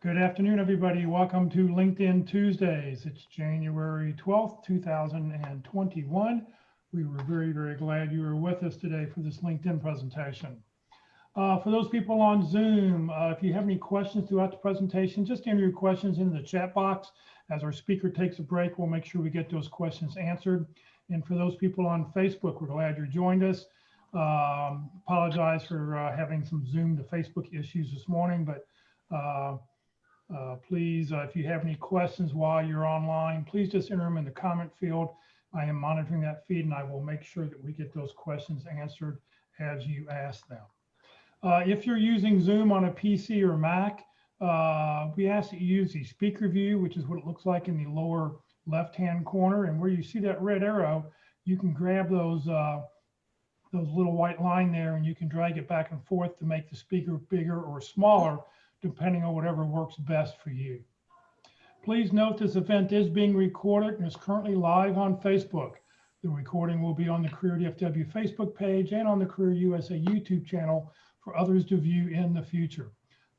Good afternoon, everybody. Welcome to LinkedIn Tuesdays. It's January 12th, 2021. We were very glad you were with us today for this LinkedIn presentation. For those people on Zoom, if you have any questions throughout the presentation, just enter your questions in the chat box. As our speaker takes a break, we'll make sure we get those questions answered. And for those people on Facebook, we're glad you joined us. Apologize for having some Zoom to Facebook issues this morning, but please, if you have any questions while you're online, please just enter them in the comment field. I am monitoring that feed and I will make sure that we get those questions answered as you ask them. If you're using Zoom on a PC or Mac, we ask that you use the speaker view, which is what it looks like in the lower left-hand corner. And where you see that red arrow, you can grab those little white line there and you can drag it back and forth to make the speaker bigger or smaller, depending on whatever works best for you. Please note this event is being recorded and is currently live on Facebook. The recording will be on the Career DFW Facebook page and on the Career USA YouTube channel for others to view in the future.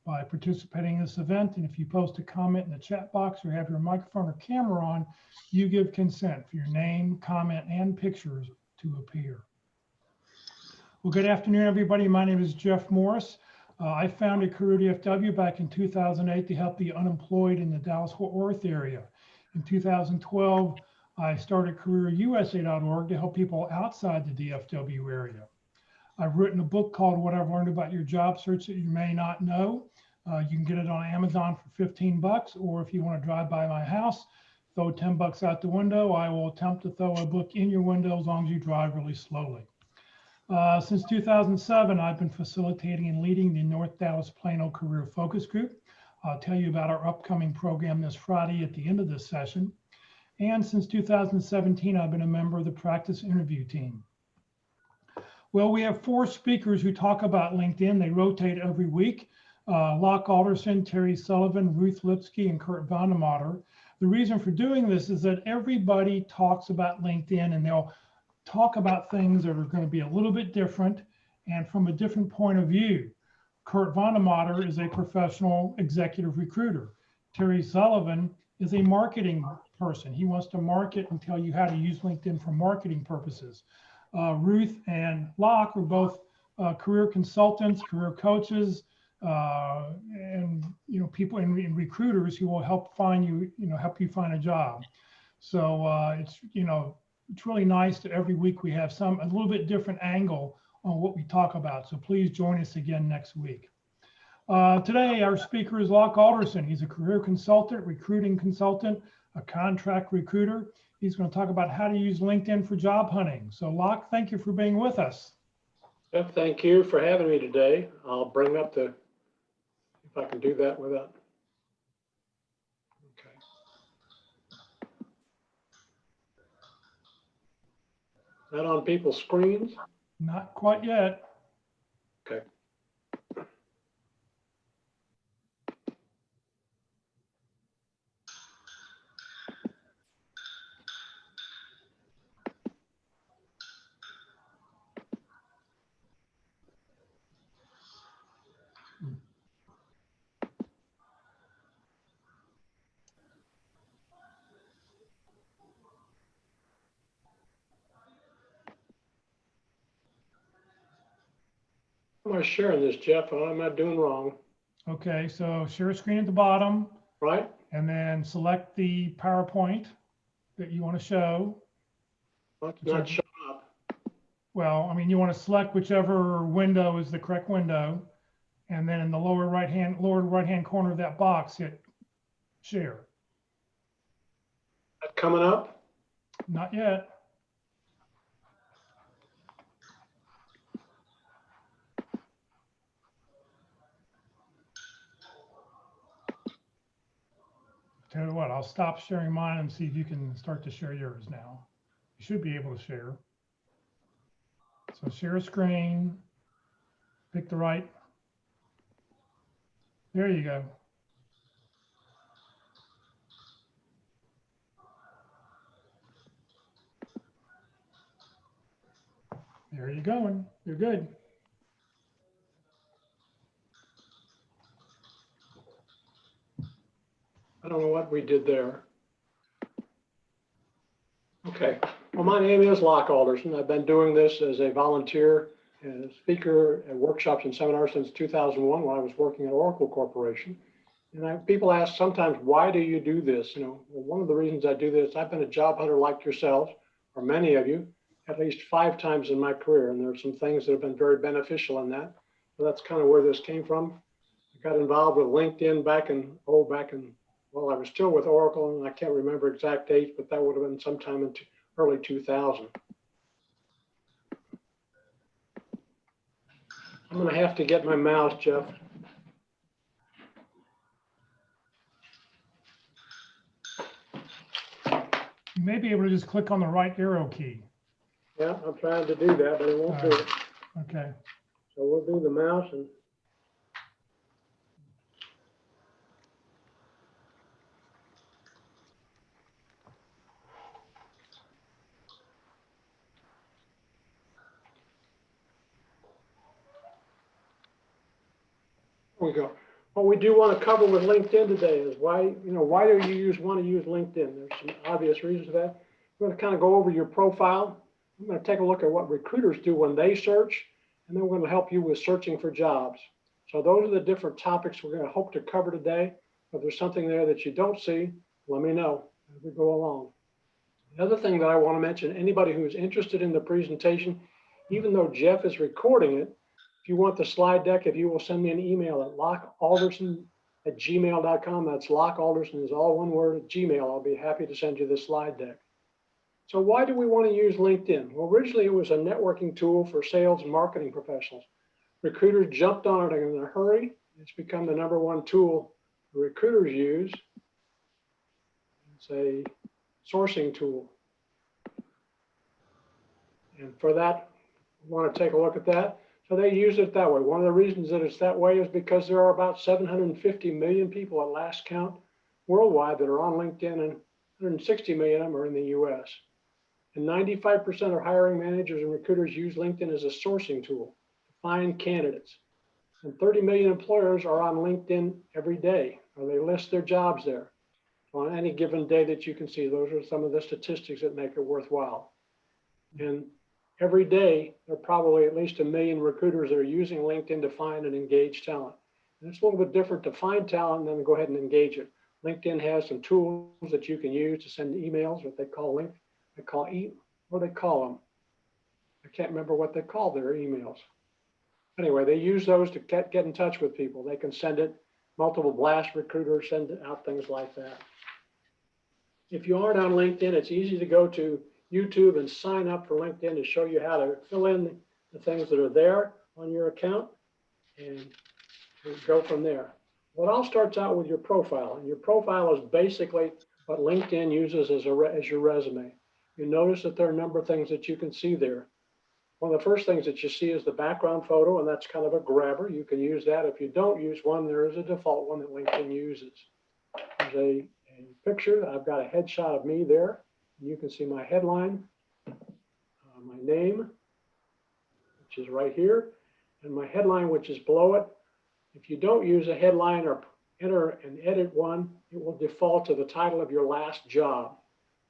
By participating in this event, and if you post a comment in the chat box or have your microphone or camera on, you give consent for your name, comment, and pictures to appear. Well, good afternoon, everybody. My name is Jeff Morris. I founded Career DFW back in 2008 to help the unemployed in the Dallas-Fort Worth area. In 2012, I started CareerUSA.org to help people outside the DFW area. I've written a book called What I've Learned About Your Job Search That You May Not Know. You can get it on Amazon for 15 bucks, or if you want to drive by my house, throw 10 bucks out the window. I will attempt to throw a book in your window as long as you drive really slowly. Since 2007, I've been facilitating and leading the North Dallas Plano Career Focus Group. I'll tell you about our upcoming program this Friday at the end of this session. And since 2017, I've been a member of the practice interview team. Well, we have 4 speakers who talk about LinkedIn. They rotate every week. Locke, Alderson, Terry Sullivan, Ruth Lipsky, and Kurt Vandermatter. The reason for doing this is that everybody talks about LinkedIn and they'll talk about things that are going to be a little bit different and from a different point of view. Kurt Vandermatter is a professional executive recruiter. Terry Sullivan is a marketing person. He wants to market and tell you how to use LinkedIn for marketing purposes. Ruth and Locke are both career consultants, career coaches, and people and recruiters who will help find you, help you find a job. So it's really nice that every week we have a little bit different angle on what we talk about. So please join us again next week. Today, our speaker is Locke Alderson. He's a career consultant, recruiting consultant, a contract recruiter. He's going to talk about how to use LinkedIn for job hunting. So Locke, thank you for being with us. Yep, thank you for having me today. I'll bring up if I can do that without. That on people's screens? Not quite yet. Okay. How am I sharing this, Jeff? What am I doing wrong? Okay, so share screen at the bottom. Right. And then select the PowerPoint that you want to show. It's not showing up. Well, I mean, you want to select whichever window is the correct window. And then in the lower right hand corner of that box, hit share. That coming up? Not yet. Tell you what, I'll stop sharing mine and see if you can start to share yours now. You should be able to share. So share a screen, pick the right. There you go. There you're going. You're good. I don't know what we did there. Okay. Well, my name is Locke Alderson. I've been doing this as a volunteer and a speaker at workshops and seminars since 2001 when I was working at Oracle Corporation. And people ask sometimes, why do you do this? Well, one of the reasons I do this, I've been a job hunter like yourselves, or many of you, at least 5 times in my career. And there are some things that have been very beneficial in that. So that's kind of where this came from. I got involved with LinkedIn back in, well, I was still with Oracle, and I can't remember exact dates, but that would have been sometime in early 2000. I'm going to have to get my mouse, Jeff. You may be able to just click on the right arrow key. Yeah, I'm trying to do that, but it won't do it. Okay. So we'll do the mouse and. There we go. What we do want to cover with LinkedIn today is why do you want to use LinkedIn? There's some obvious reasons for that. We're going to kind of go over your profile. I'm going to take a look at what recruiters do when they search, and then we're going to help you with searching for jobs. So those are the different topics we're going to hope to cover today. If there's something there that you don't see, let me know as we go along. The other thing that I want to mention, anybody who is interested in the presentation, even though Jeff is recording it, if you want the slide deck, if you will send me an email at lockealderson@gmail.com, that's Locke Alderson is all one word at Gmail, I'll be happy to send you the slide deck. So why do we want to use LinkedIn? Well, originally it was a networking tool for sales and marketing professionals. Recruiters jumped on it in a hurry. It's become the #1 tool recruiters use. It's a sourcing tool. And for that, we want to take a look at that. So they use it that way. One of the reasons that it's that way is because there are about 750 million people at last count worldwide that are on LinkedIn, and 160 million of them are in the US. And 95% of hiring managers and recruiters use LinkedIn as a sourcing tool to find candidates. And 30 million employers are on LinkedIn every day, or they list their jobs there. So on any given day that you can see, those are some of the statistics that make it worthwhile. And every day, there are probably at least 1 million recruiters that are using LinkedIn to find and engage talent. And it's a little bit different to find talent than to go ahead and engage it. LinkedIn has some tools that you can use to send emails, what they call them. I can't remember what they call their emails. Anyway, they use those to get in touch with people. They can send it, multiple blast recruiters send out things like that. If you aren't on LinkedIn, it's easy to go to YouTube and sign up for LinkedIn to show you how to fill in the things that are there on your account, and go from there. Well, it all starts out with your profile, and your profile is basically what LinkedIn uses as your resume. You notice that there are a number of things that you can see there. One of the first things that you see is the background photo, and that's kind of a grabber. You can use that. If you don't use one, there is a default one that LinkedIn uses. There's a picture. I've got a headshot of me there. You can see my headline, my name, which is right here, and my headline, which is below it. If you don't use a headline or enter and edit one, it will default to the title of your last job.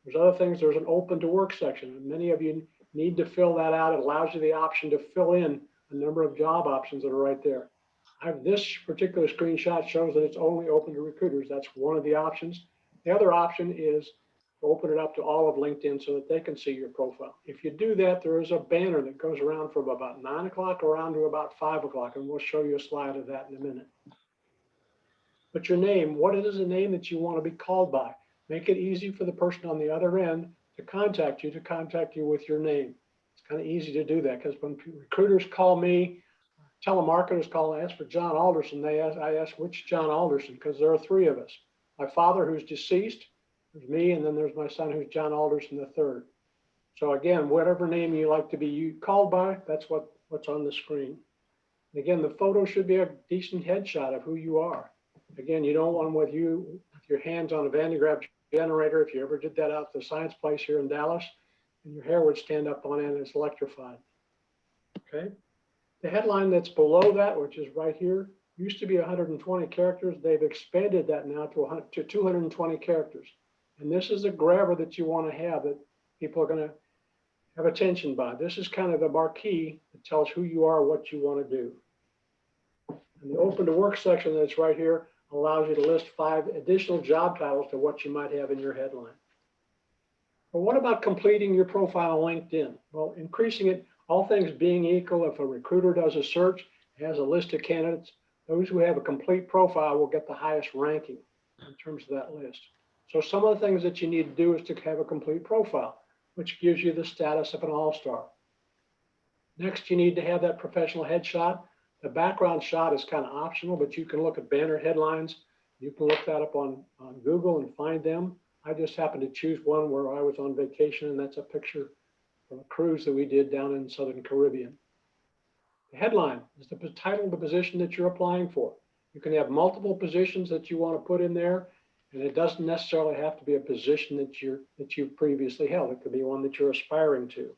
There's other things. There's an open to work section, and many of you need to fill that out. It allows you the option to fill in a number of job options that are right there. This particular screenshot shows that it's only open to recruiters. That's one of the options. The other option is to open it up to all of LinkedIn so that they can see your profile. If you do that, there is a banner that goes around from about 9 o'clock around to about 5 o'clock, and we'll show you a slide of that in a minute. But your name, what is the name that you want to be called by? Make it easy for the person on the other end to contact you with your name. It's kind of easy to do that, because when recruiters call me, telemarketers call and ask for John Alderson, I ask which John Alderson, because there are 3 of us. My father, who's deceased, there's me, and then there's my son, who's John Alderson III. So again, whatever name you like to be called by, that's what's on the screen. And again, the photo should be a decent headshot of who you are. Again, you don't want with your hands on a Van de Graaff generator. If you ever did that out at the science place here in Dallas, and your hair would stand up on end, it's electrified. Okay. The headline that's below that, which is right here, Used to be 120 characters. They've expanded that now to 220 characters. And this is a grabber that you want to have that people are going to have attention by. This is kind of the marquee that tells who you are, what you want to do. And the open to work section that's right here allows you to list 5 additional job titles to what you might have in your headline. But what about completing your profile on LinkedIn? Well, increasing it, all things being equal, if a recruiter does a search, has a list of candidates, those who have a complete profile will get the highest ranking in terms of that list. So some of the things that you need to do is to have a complete profile, which gives you the status of an all-star. Next, you need to have that professional headshot. The background shot is kind of optional, but you can look at banner headlines. You can look that up on Google and find them. I just happened to choose one where I was on vacation, and that's a picture from a cruise that we did down in Southern Caribbean. The headline is the title of the position that you're applying for. You can have multiple positions that you want to put in there, and it doesn't necessarily have to be a position that you've previously held. It could be one that you're aspiring to.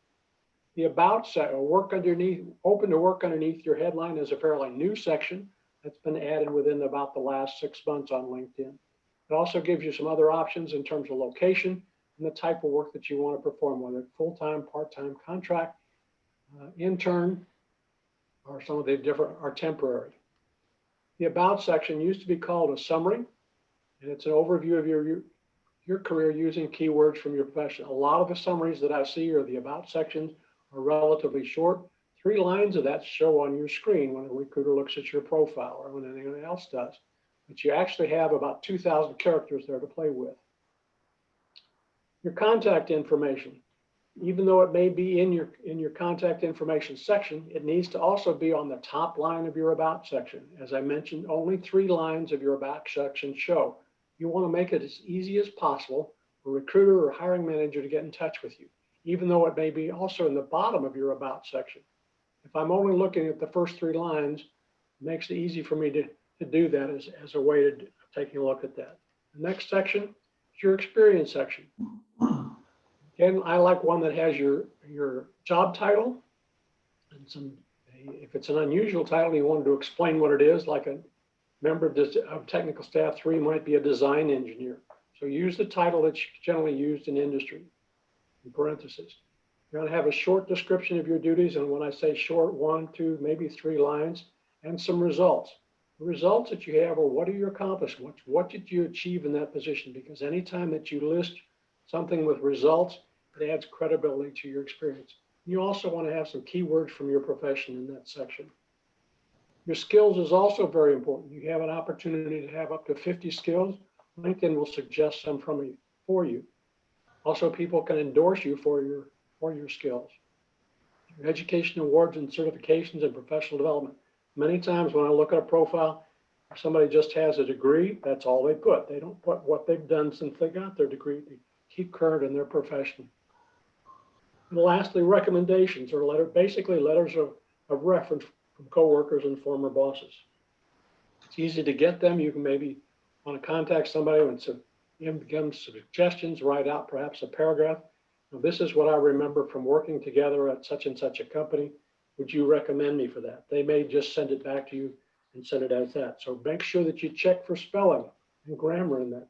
The about section, or work underneath, open to work underneath your headline, is a fairly new section that's been added within about the last 6 months on LinkedIn. It also gives you some other options in terms of location and the type of work that you want to perform, whether full-time, part-time, contract, intern, or some of the different are temporary. The about section used to be called a summary, and it's an overview of your career using keywords from your profession. A lot of the summaries that I see or the about sections are relatively short. 3 lines of that show on your screen when a recruiter looks at your profile or when anyone else does. But you actually have about 2,000 characters there to play with. Your contact information, even though it may be in your contact information section, it needs to also be on the top line of your about section. As I mentioned, only 3 lines of your about section show. You want to make it as easy as possible for a recruiter or hiring manager to get in touch with you, even though it may be also in the bottom of your about section. If I'm only looking at the first 3 lines, it makes it easy for me to do that as a way of taking a look at that. The next section is your experience section. Again, I like one that has your job title and if it's an unusual title, you want to explain what it is, like a member of technical staff 3 might be a design engineer. So use the title that's generally used in industry, in parentheses. You're going to have a short description of your duties, and when I say short, 1, 2, maybe 3 lines, and some results. The results that you have are what are your accomplishments? What did you achieve in that position? Because anytime that you list something with results, it adds credibility to your experience. You also want to have some keywords from your profession in that section. Your skills is also very important. You have an opportunity to have up to 50 skills. LinkedIn will suggest some for you. Also, people can endorse you for your skills. Your education awards and certifications and professional development. Many times when I look at a profile, if somebody just has a degree, that's all they put. They don't put what they've done since they got their degree. They keep current in their profession. And lastly, recommendations are basically letters of reference from coworkers and former bosses. It's easy to get them. You can maybe want to contact somebody and give them suggestions, write out perhaps a paragraph. Now, this is what I remember from working together at such and such a company. Would you recommend me for that? They may just send it back to you and send it as that. So make sure that you check for spelling and grammar in that.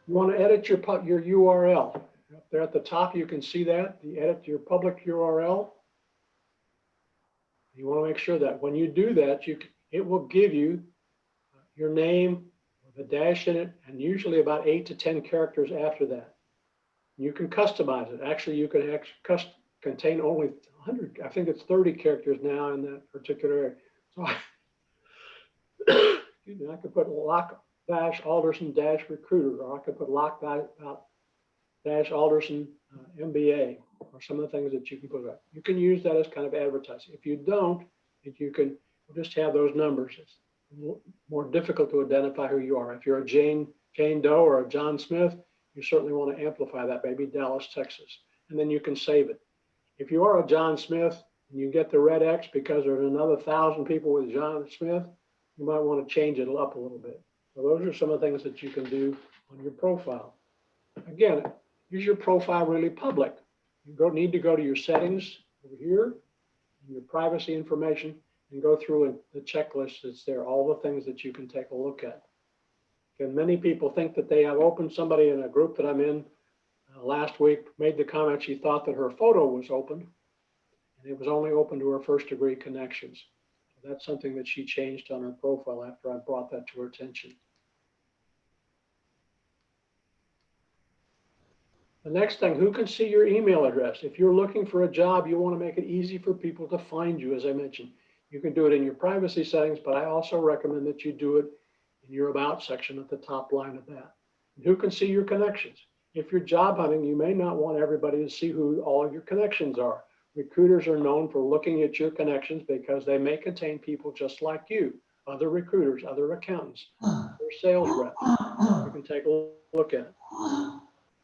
You want to edit your URL. Up there at the top, you can see that, the edit your public URL. You want to make sure that when you do that, it will give you your name with a dash in it, and usually about 8 to 10 characters after that. You can customize it. Actually, you can contain only 100, I think it's 30 characters now in that particular area. So I could put Locke Alderson recruiter, or I could put Locke Alderson MBA, or some of the things that you can put up. You can use that as kind of advertising. If you don't, you can just have those numbers. It's more difficult to identify who you are. If you're a Jane Doe or a John Smith, you certainly want to amplify that, maybe Dallas, Texas, and then you can save it. If you are a John Smith and you get the red X because there's another 1,000 people with John Smith, you might want to change it up a little bit. So those are some of the things that you can do on your profile. Again, is your profile really public? You need to go to your settings over here, your privacy information, and go through the checklist that's there, all the things that you can take a look at. And many people think that they have opened. Somebody in a group that I'm in last week made the comment she thought that her photo was open, and it was only open to her first degree connections. So that's something that she changed on her profile after I brought that to her attention. The next thing, who can see your email address? If you're looking for a job, you want to make it easy for people to find you, as I mentioned. You can do it in your privacy settings, but I also recommend that you do it in your about section at the top line of that. And who can see your connections? If you're job hunting, you may not want everybody to see who all of your connections are. Recruiters are known for looking at your connections because they may contain people just like you, other recruiters, other accountants, other sales reps. You can take a look at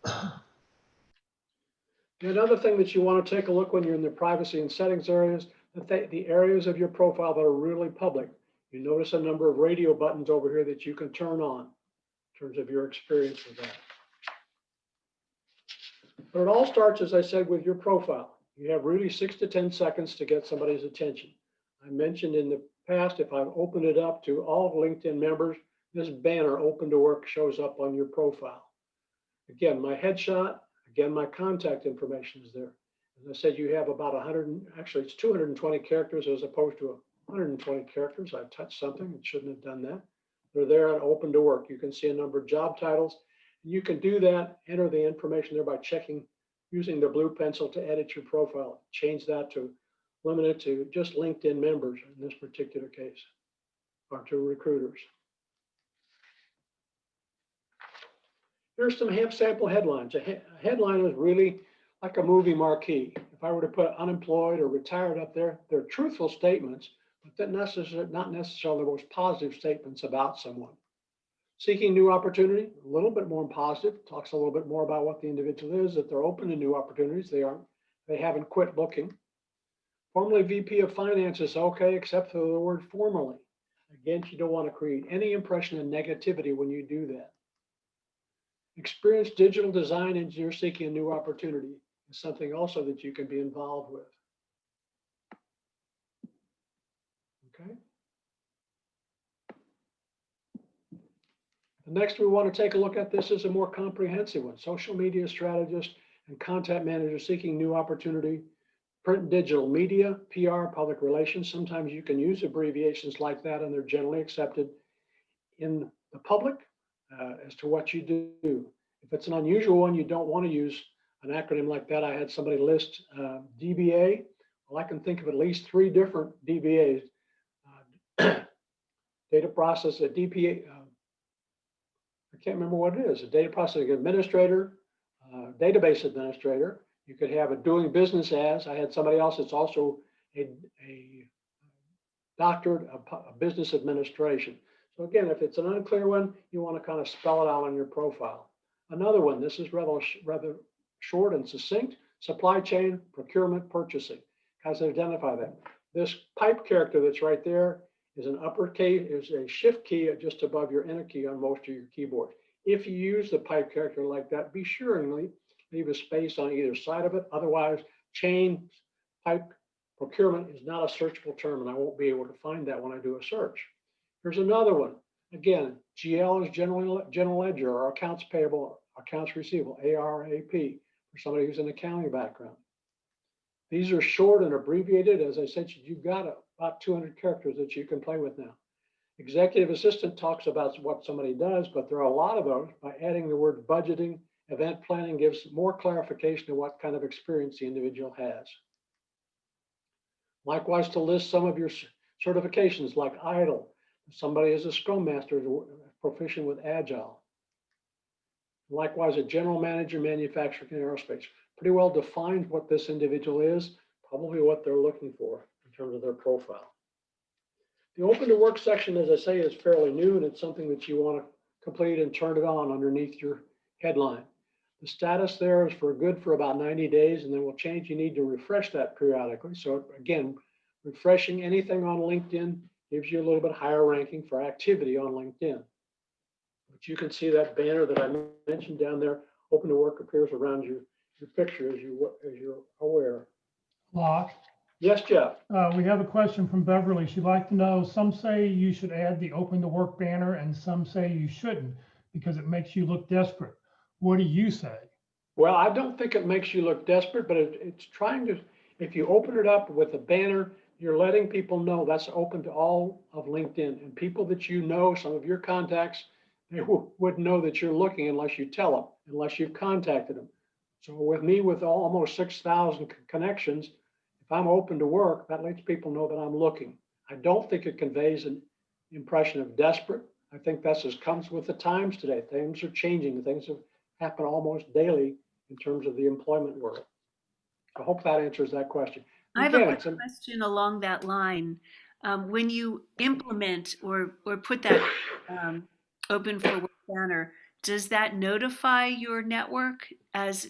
it. Another thing that you want to take a look when you're in the privacy and settings areas, the areas of your profile that are really public. You notice a number of radio buttons over here that you can turn on in terms of your experience with that. But it all starts, as I said, with your profile. You have really 6 to 10 seconds to get somebody's attention. I mentioned in the past, if I've opened it up to all LinkedIn members, this banner, Open to Work, shows up on your profile. Again, my headshot, again, my contact information is there. As I said, you have about 100, actually it's 220 characters as opposed to 120 characters. I touched something and shouldn't have done that. They're there and Open to Work. You can see a number of job titles. You can do that, enter the information there by using the blue pencil to edit your profile. Change that to limit it to just LinkedIn members in this particular case, or to recruiters. Here's some sample headlines. A headline is really like a movie marquee. If I were to put unemployed or retired up there, they're truthful statements, but they're not necessarily the most positive statements about someone. Seeking new opportunity, a little bit more positive, talks a little bit more about what the individual is, that they're open to new opportunities. They haven't quit looking. Formerly VP of Finance is okay, except for the word formerly. Again, you don't want to create any impression of negativity when you do that. Experienced digital design engineer seeking a new opportunity is something also that you can be involved with. Okay. The next we want to take a look at, this is a more comprehensive one. Social media strategist and content manager seeking new opportunity. Print and digital media, PR, public relations. Sometimes you can use abbreviations like that and they're generally accepted in the public as to what you do. If it's an unusual one, you don't want to use an acronym like that. I had somebody list DBA. Well, I can think of at least 3 different DBAs. Data process, a DPA, I can't remember what it is, a data processing administrator, database administrator. You could have a doing business as. I had somebody else that's also a doctorate of business administration. So again, if it's an unclear one, you want to kind of spell it out on your profile. Another one, this is rather short and succinct, supply chain, procurement, purchasing. Guys, identify that. This pipe character that's right there is an uppercase, is a shift key just above your enter key on most of your keyboards. If you use the pipe character like that, be sure and leave a space on either side of it. Otherwise, chain, pipe, procurement is not a searchable term, and I won't be able to find that when I do a search. Here's another one. Again, GL is general ledger or accounts payable, accounts receivable, AR/AP, for somebody who's an accounting background. These are short and abbreviated. As I said, you've got about 200 characters that you can play with now. Executive assistant talks about what somebody does, but there are a lot of those. By adding the word budgeting, event planning gives more clarification of what kind of experience the individual has. Likewise, to list some of your certifications like IDLE. Somebody is a Scrum Master, proficient with Agile. Likewise, a general manager, manufacturing and aerospace. Pretty well defined what this individual is, probably what they're looking for in terms of their profile. The open to work section, as I say, is fairly new, and it's something that you want to complete and turn it on underneath your headline. The status there is good for about 90 days, and then will change. You need to refresh that periodically. So again, refreshing anything on LinkedIn gives you a little bit higher ranking for activity on LinkedIn. But you can see that banner that I mentioned down there, open to work, appears around your picture as you're aware. Locke, Yes, Jeff. We have a question from Beverly. She'd like to know, some say you should add the open to work banner and some say you shouldn't because it makes you look desperate. What do you say? Well, I don't think it makes you look desperate, but it's trying to, if you open it up with a banner, you're letting people know that's open to all of LinkedIn, and people that you know, some of your contacts, they wouldn't know that you're looking unless you tell them, unless you've contacted them. So with me, with almost 6,000 connections, if I'm open to work, that lets people know that I'm looking. I don't think it conveys an impression of desperate. I think that's just comes with the times today. Things are changing. Things have happened almost daily in terms of the employment world. I hope that answers that question. I have a Again, question along that line. When you implement or put that open for work banner, does that notify your network as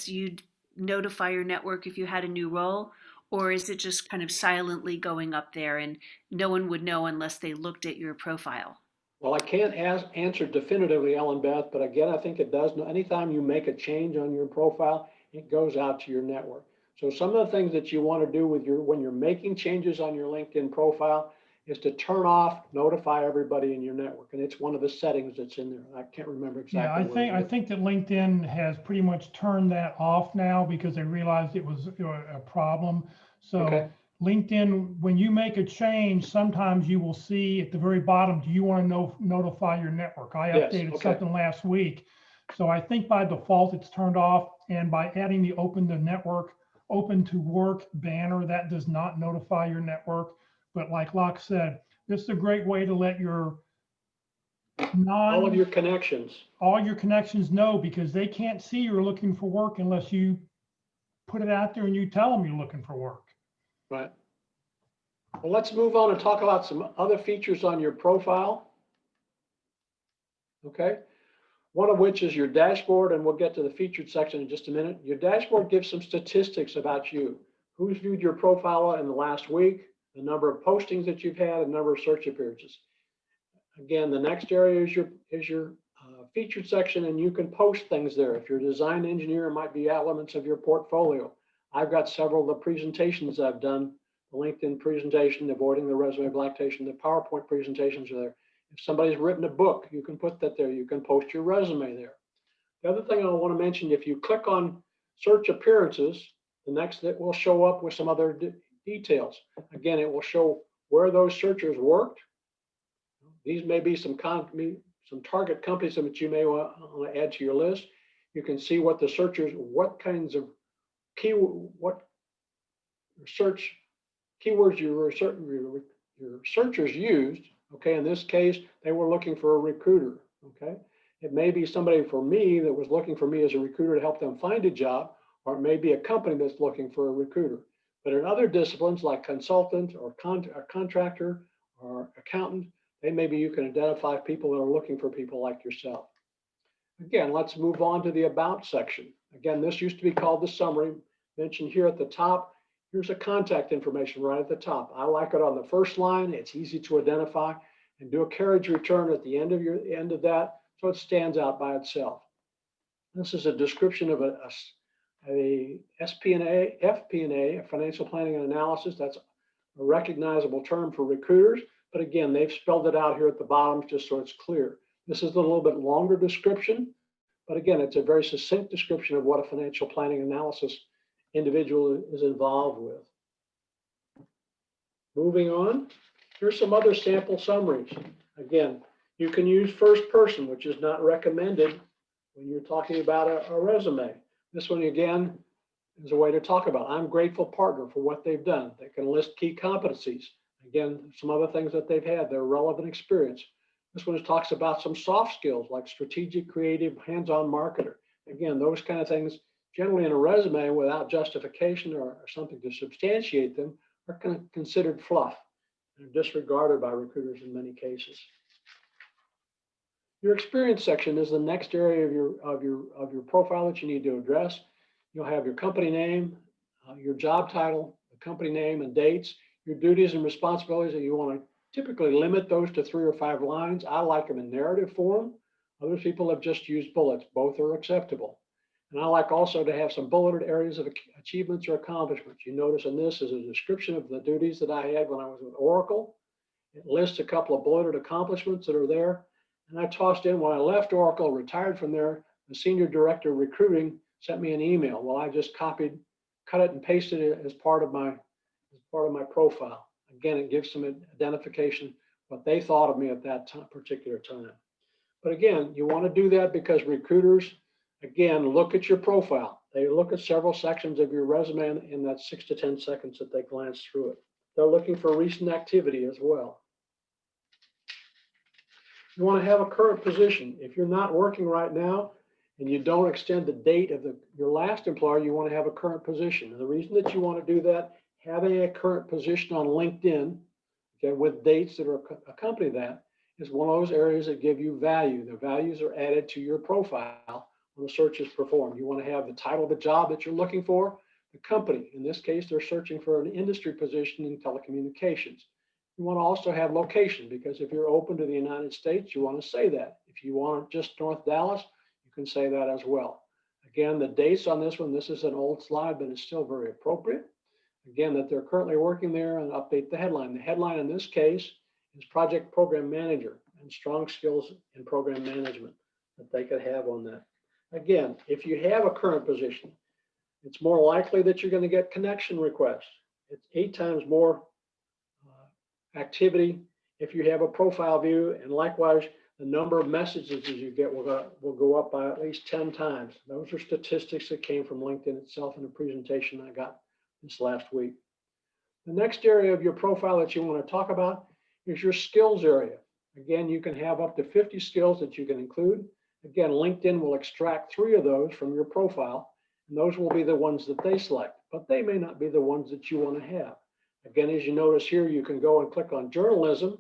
you'd notify your network if you had a new role? Or is it just kind of silently going up there and no one would know unless they looked at your profile? well, I can't answer definitively, Ellen Beth, but again, I think it does. Anytime you make a change on your profile, it goes out to your network. So some of the things that you want to do with when you're making changes on your LinkedIn profile is to turn off, notify everybody in your network. And it's one of the settings that's in there. I can't remember exactly. Yeah, I think that LinkedIn has pretty much turned that off now because they realized it was a problem. So Okay. LinkedIn, when you make a change, sometimes you will see at the very bottom, do you want to notify your network? I Yes, updated okay. something last week. So I think by default it's turned off, and by adding the open to work banner, that does not notify your network. But like Locke said, this is a great way to let your All of your connections. all your connections know, because they can't see you're looking for work unless you put it out there and you tell them you're looking for work. Right. Well, let's move on and talk about some other features on your profile. Okay. One of which is your dashboard, and we'll get to the featured section in just a minute. Your dashboard gives some statistics about you. Who's viewed your profile in the last week, the number of postings that you've had, the number of search appearances. Again, the next area is your featured section, and you can post things there. If you're a design engineer, it might be elements of your portfolio. I've got several of the presentations I've done, the LinkedIn presentation, avoiding the resume lactation, the PowerPoint presentations are there. If somebody's written a book, you can put that there. You can post your resume there. The other thing I want to mention, if you click on search appearances, the next that will show up with some other details. Again, it will show where those searchers worked. These may be some target companies that you may want to add to your list. You can see what the searchers, what kinds of what search keywords your searchers used. Okay, in this case, they were looking for a recruiter. Okay, it may be somebody for me that was looking for me as a recruiter to help them find a job, or it may be a company that's looking for a recruiter. But in other disciplines like consultant or contractor or accountant, maybe you can identify people that are looking for people like yourself. Again, let's move on to the about section. Again, this used to be called the summary. Mentioned here at the top, here's a contact information right at the top. I like it on the first line. It's easy to identify, and do a carriage return at the end of that, so it stands out by itself. This is a description of a FP&A, a financial planning and analysis. That's a recognizable term for recruiters, but again, they've spelled it out here at the bottom just so it's clear. This is a little bit longer description, but again, it's a very succinct description of what a financial planning analysis individual is involved with. Moving on, here's some other sample summaries. Again, you can use first person, which is not recommended when you're talking about a resume. This one, again, is a way to talk about, I'm grateful partner for what they've done. They can list key competencies. Again, some other things that they've had, their relevant experience. This one talks about some soft skills like strategic, creative, hands-on marketer. Again, those kind of things generally in a resume without justification or something to substantiate them are considered fluff and disregarded by recruiters in many cases. Your experience section is the next area of your profile that you need to address. You'll have your company name, your job title, the company name and dates, your duties and responsibilities, and you want to typically limit those to 3 or 5 lines. I like them in narrative form. Other people have just used bullets. Both are acceptable. And I like also to have some bulleted areas of achievements or accomplishments. You notice in this is a description of the duties that I had when I was with Oracle. It lists a couple of bulleted accomplishments that are there. And I tossed in when I left Oracle, retired from there, the senior director of recruiting sent me an email. Well, I just cut it and pasted it as part of my profile. Again, it gives some identification what they thought of me at that particular time. But again, you want to do that because recruiters, again, look at your profile. They look at several sections of your resume in that 6 to 10 seconds that they glance through it. They're looking for recent activity as well. You want to have a current position. If you're not working right now and you don't extend the date of your last employer, you want to have a current position. And the reason that you want to do that, having a current position on LinkedIn, okay, with dates that accompany that, is one of those areas that give you value. The values are added to your profile when the search is performed. You want to have the title of the job that you're looking for, the company. In this case, they're searching for an industry position in telecommunications. You want to also have location, because if you're open to the United States, you want to say that. If you want just North Dallas, you can say that as well. Again, the dates on this one, this is an old slide, but it's still very appropriate. Again, that they're currently working there, and update the headline. The headline in this case is Project Program Manager, and strong skills in program management that they could have on that. Again, if you have a current position, it's more likely that you're going to get connection requests. It's 8 times more activity if you have a profile view, and likewise, the number of messages that you get will go up by at least 10 times. Those are statistics that came from LinkedIn itself in a presentation I got this last week. The next area of your profile that you want to talk about is your skills area. Again, you can have up to 50 skills that you can include. Again, LinkedIn will extract 3 of those from your profile, and those will be the ones that they select, but they may not be the ones that you want to have. Again, as you notice here, you can go and click on journalism,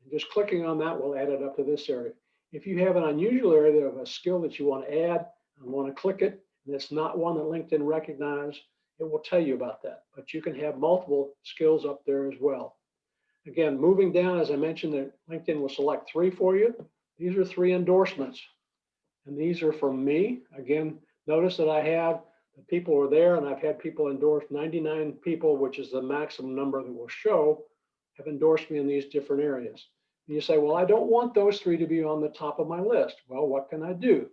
and just clicking on that will add it up to this area. If you have an unusual area of a skill that you want to add and want to click it, and it's not one that LinkedIn recognizes, it will tell you about that. But you can have multiple skills up there as well. Again, moving down, as I mentioned, that LinkedIn will select 3 for you. These are 3 endorsements, and these are from me. Again, notice that I have the people are there, and I've had people endorse. 99 people, which is the maximum number that will show, have endorsed me in these different areas. And you say, well, I don't want those 3 to be on the top of my list. Well, what can I do?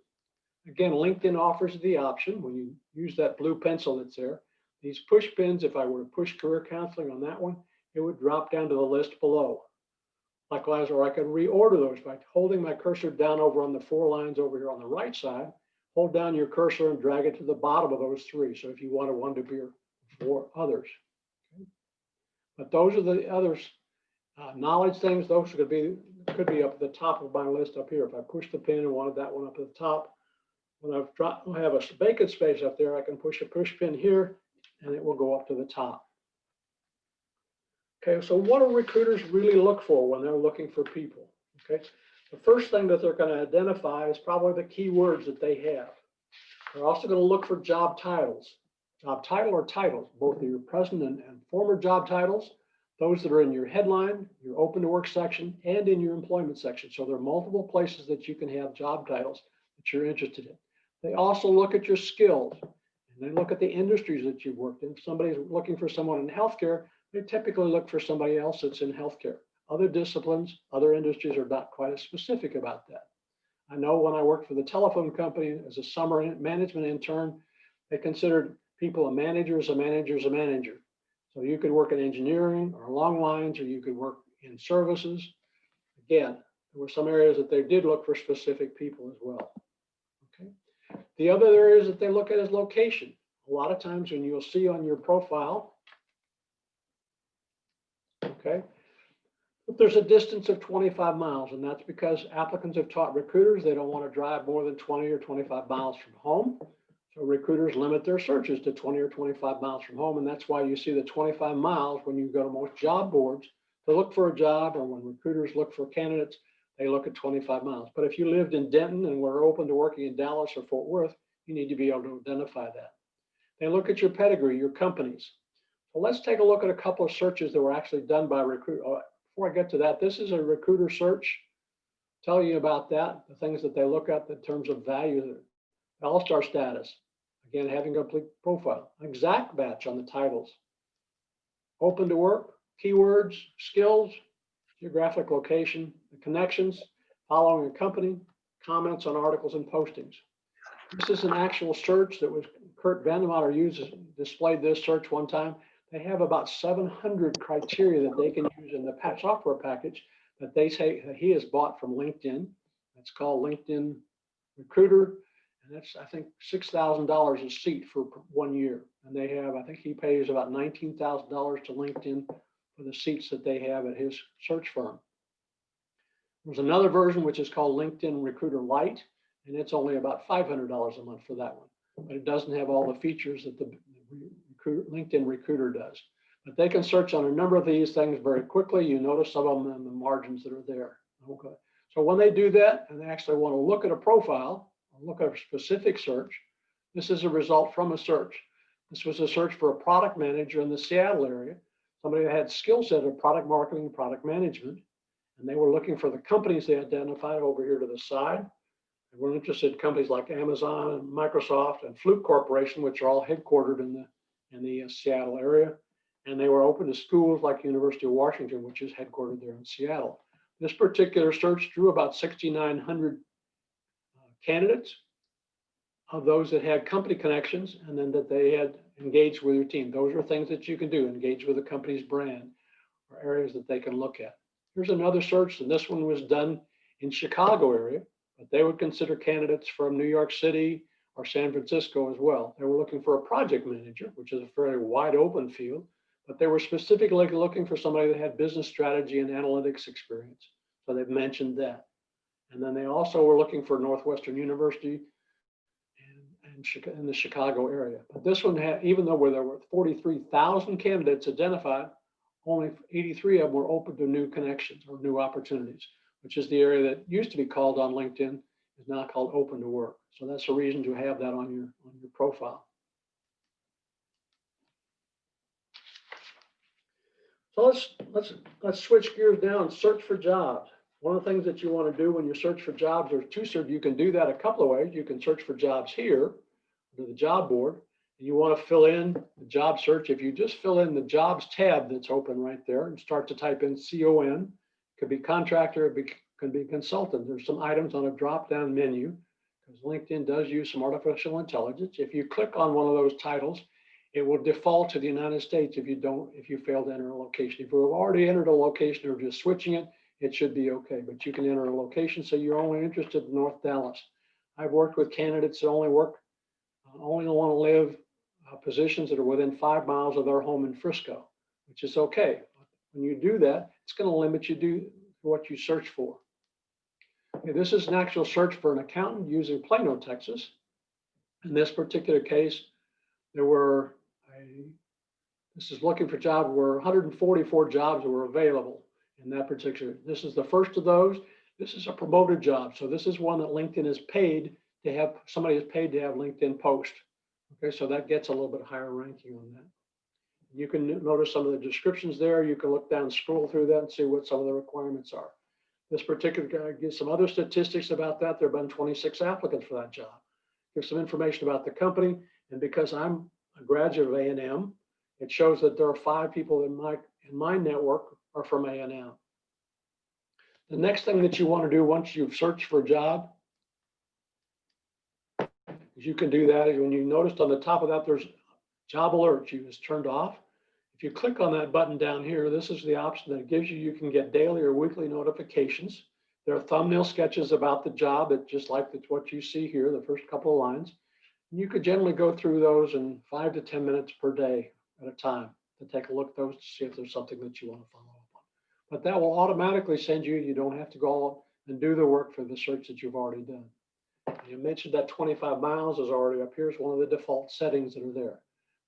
Again, LinkedIn offers the option when you use that blue pencil that's there. These push pins, if I were to push career counseling on that one, it would drop down to the list below. Likewise, or I could reorder those by holding my cursor down over on the 4 lines over here on the right side. Hold down your cursor and drag it to the bottom of those 3. So if you wanted one to be for others. Okay. But those are the others. Knowledge things, those could be up at the top of my list up here. If I push the pin and wanted that one up at the top, when I have a vacant space up there, I can push a push pin here and it will go up to the top. Okay, so what do recruiters really look for when they're looking for people? Okay, the first thing that they're going to identify is probably the keywords that they have. They're also going to look for job titles. Job title or titles, both your present and former job titles, those that are in your headline, your open to work section, and in your employment section. So there are multiple places that you can have job titles that you're interested in. They also look at your skills, and they look at the industries that you've worked in. If somebody's looking for someone in healthcare, they typically look for somebody else that's in healthcare. Other disciplines, other industries are not quite as specific about that. I know when I worked for the telephone company as a summer management intern, they considered people a manager is a manager is a manager. So you could work in engineering or along lines, or you could work in services. Again, there were some areas that they did look for specific people as well. Okay. The other areas that they look at is location. A lot of times when you'll see on your profile, okay, but there's a distance of 25 miles, and that's because applicants have taught recruiters they don't want to drive more than 20 or 25 miles from home. So recruiters limit their searches to 20 or 25 miles from home, and that's why you see the 25 miles when you go to most job boards to look for a job, or when recruiters look for candidates, they look at 25 miles. But if you lived in Denton and were open to working in Dallas or Fort Worth, you need to be able to identify that. They look at your pedigree, your companies. So let's take a look at a couple of searches that were actually done by recruiters. Before I get to that, this is a recruiter search. Tell you about that, the things that they look at in terms of value, All-Star status. Again, having a complete profile. Exact match on the titles. Open to work, keywords, skills, geographic location, the connections, following a company, comments on articles and postings. This is an actual search that was Kurt Vandemotter displayed this search one time. They have about 700 criteria that they can use in the software package that they say that he has bought from LinkedIn. That's called LinkedIn Recruiter. And that's, I think, $6,000 a seat for 1 year. And they have, I think he pays about $19,000 to LinkedIn for the seats that they have at his search firm. There's another version which is called LinkedIn Recruiter Lite, and it's only about $500 a month for that one. But it doesn't have all the features that the LinkedIn Recruiter does. But they can search on a number of these things very quickly. You notice some of them in the margins that are there. Okay. So when they do that and they actually want to look at a profile, or look at a specific search, this is a result from a search. This was a search for a product manager in the Seattle area, somebody that had skill set of product marketing and product management. And they were looking for the companies they identified over here to the side. They were interested in companies like Amazon and Microsoft and Fluke Corporation, which are all headquartered in the Seattle area. And they were open to schools like University of Washington, which is headquartered there in Seattle. This particular search drew about 6,900 candidates of those that had company connections and then that they had engaged with your team. Those are things that you can do, engage with the company's brand or areas that they can look at. Here's another search, and this one was done in Chicago area, but they would consider candidates from New York City or San Francisco as well. They were looking for a project manager, which is a fairly wide open field, but they were specifically looking for somebody that had business strategy and analytics experience. So they've mentioned that. And then they also were looking for Northwestern University in the Chicago area. But this one had, even though there were 43,000 candidates identified, only 83 of them were open to new connections or new opportunities, which is the area that used to be called on LinkedIn, is now called open to work. So that's a reason to have that on your profile. So let's switch gears now and search for jobs. One of the things that you want to do when you search for jobs, there's two search. You can do that a couple of ways. You can search for jobs here, to the job board, and you want to fill in the job search. If you just fill in the jobs tab that's open right there and start to type in CON, it could be contractor, it could be consultant. There's some items on a drop-down menu because LinkedIn does use some artificial intelligence. If you click on one of those titles, it will default to the United States if you fail to enter a location. If you've already entered a location or just switching it, it should be okay, but you can enter a location. So you're only interested in North Dallas. I've worked with candidates that only want to live positions that are within 5 miles of their home in Frisco, which is okay. When you do that, it's going to limit you to what you search for. Okay, this is an actual search for an accountant using Plano, Texas. In this particular case, this is looking for jobs where 144 jobs were available in that particular. This is the first of those. This is a promoted job. So this is one that LinkedIn is paid to have, somebody is paid to have LinkedIn post. Okay, so that gets a little bit higher ranking on that. You can notice some of the descriptions there. You can look down, scroll through that and see what some of the requirements are. This particular guy gives some other statistics about that. There have been 26 applicants for that job. Gives some information about the company. And because I'm a graduate of A&M, it shows that there are 5 people in my network are from A&M. The next thing that you want to do once you've searched for a job, is you can do that is when you noticed on the top of that, there's job alerts. You just turned off. If you click on that button down here, this is the option that it gives you. You can get daily or weekly notifications. There are thumbnail sketches about the job that just like what you see here, the first couple of lines. You could generally go through those in 5 to 10 minutes per day at a time to take a look at those to see if there's something that you want to follow up on. But that will automatically send you don't have to go and do the work for the search that you've already done. You mentioned that 25 miles is already up here. It's one of the default settings that are there.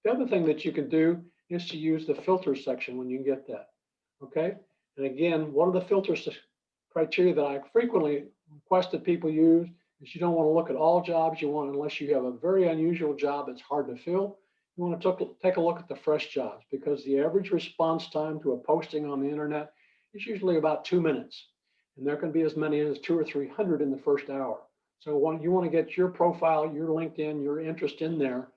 The other thing that you can do is to use the filter section when you get that, okay? And again, one of the filters criteria that I frequently request that people use is you don't want to look at all jobs you want unless you have a very unusual job that's hard to fill. You want to take a look at the fresh jobs because the average response time to a posting on the internet is usually about 2 minutes. And there can be as many as 200 or 300 in the first hour. So you want to get your profile, your LinkedIn, your interest in there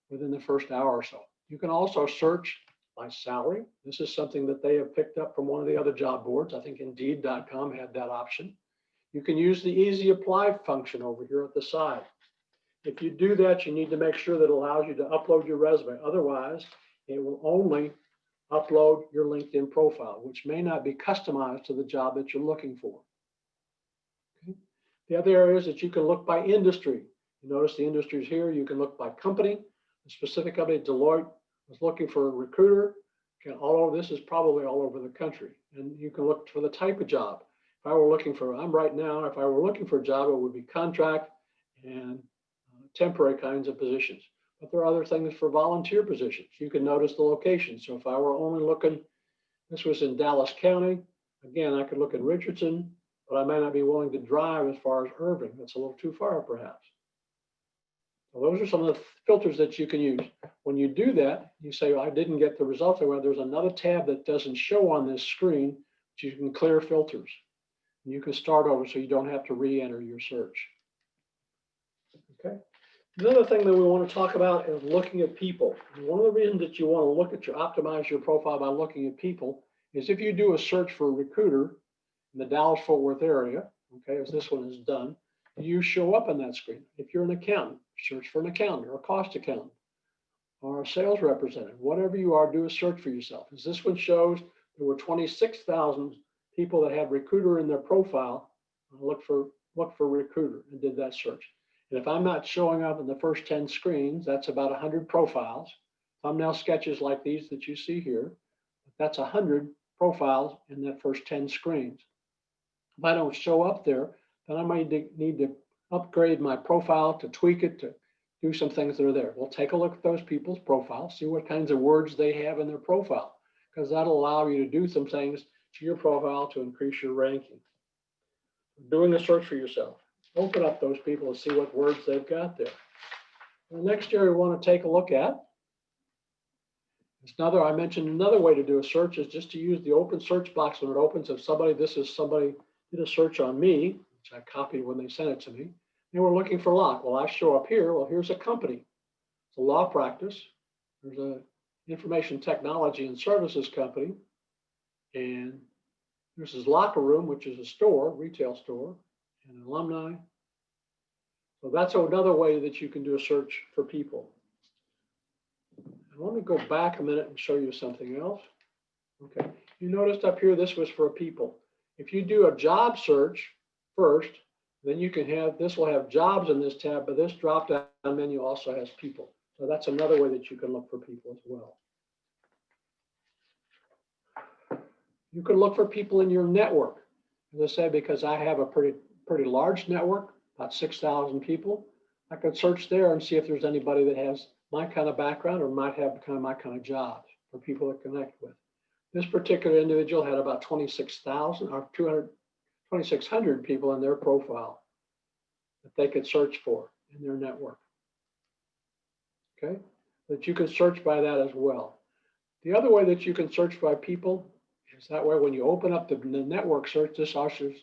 within the first hour or so. You can also search by salary. This is something that they have picked up from one of the other job boards. I think Indeed.com had that option. You can use the easy apply function over here at the side. If you do that, you need to make sure that it allows you to upload your resume. Otherwise, it will only upload your LinkedIn profile, which may not be customized to the job that you're looking for. Okay. The other areas that you can look by industry. You notice the industries here. You can look by company. The specific company, Deloitte, was looking for a recruiter. All of this is probably all over the country. And you can look for the type of job. If I were looking for, I'm right now, if I were looking for a job, it would be contract and temporary kinds of positions. But there are other things for volunteer positions. You can notice the location. So if I were only looking, this was in Dallas County. Again, I could look at Richardson, but I may not be willing to drive as far as Irving. That's a little too far, perhaps. So those are some of the filters that you can use. When you do that, you say, well, I didn't get the results I wanted. There's another tab that doesn't show on this screen, but you can clear filters. And you can start over so you don't have to re-enter your search. Okay. Another thing that we want to talk about is looking at people. And one of the reasons that you want to look at optimize your profile by looking at people is if you do a search for a recruiter in the Dallas-Fort Worth area, okay, as this one is done, you show up on that screen. If you're an accountant, search for an accountant or a cost accountant or a sales representative, whatever you are, do a search for yourself. As this one shows, there were 26,000 people that had recruiter in their profile. Look for recruiter and did that search. And if I'm not showing up in the first 10 screens, that's about 100 profiles. Thumbnail sketches like these that you see here, that's 100 profiles in that first 10 screens. If I don't show up there, then I might need to upgrade my profile, to tweak it, to do some things that are there. We'll take a look at those people's profiles, see what kinds of words they have in their profile, because that'll allow you to do some things to your profile to increase your ranking. Doing a search for yourself. Open up those people and see what words they've got there. The next area we want to take a look at is I mentioned another way to do a search is just to use the open search box when it opens. If somebody did a search on me, which I copied when they sent it to me, they were looking for Locke. Well, I show up here. Well, here's a company. It's a law practice. There's an information technology and services company. And this is Locker Room, which is a store, retail store, and alumni. So that's another way that you can do a search for people. And let me go back a minute and show you something else. Okay, you noticed up here, this was for people. If you do a job search first, then you can have, this will have jobs in this tab, but this drop-down menu also has people. So that's another way that you can look for people as well. You can look for people in your network. As I said, because I have a pretty large network, about 6,000 people, I could search there and see if there's anybody that has my kind of background or might have my kind of jobs for people to connect with. This particular individual had about 26,000 or 2,600 people in their profile that they could search for in their network. Okay, but you can search by that as well. The other way that you can search by people is that way when you open up the network search, this offers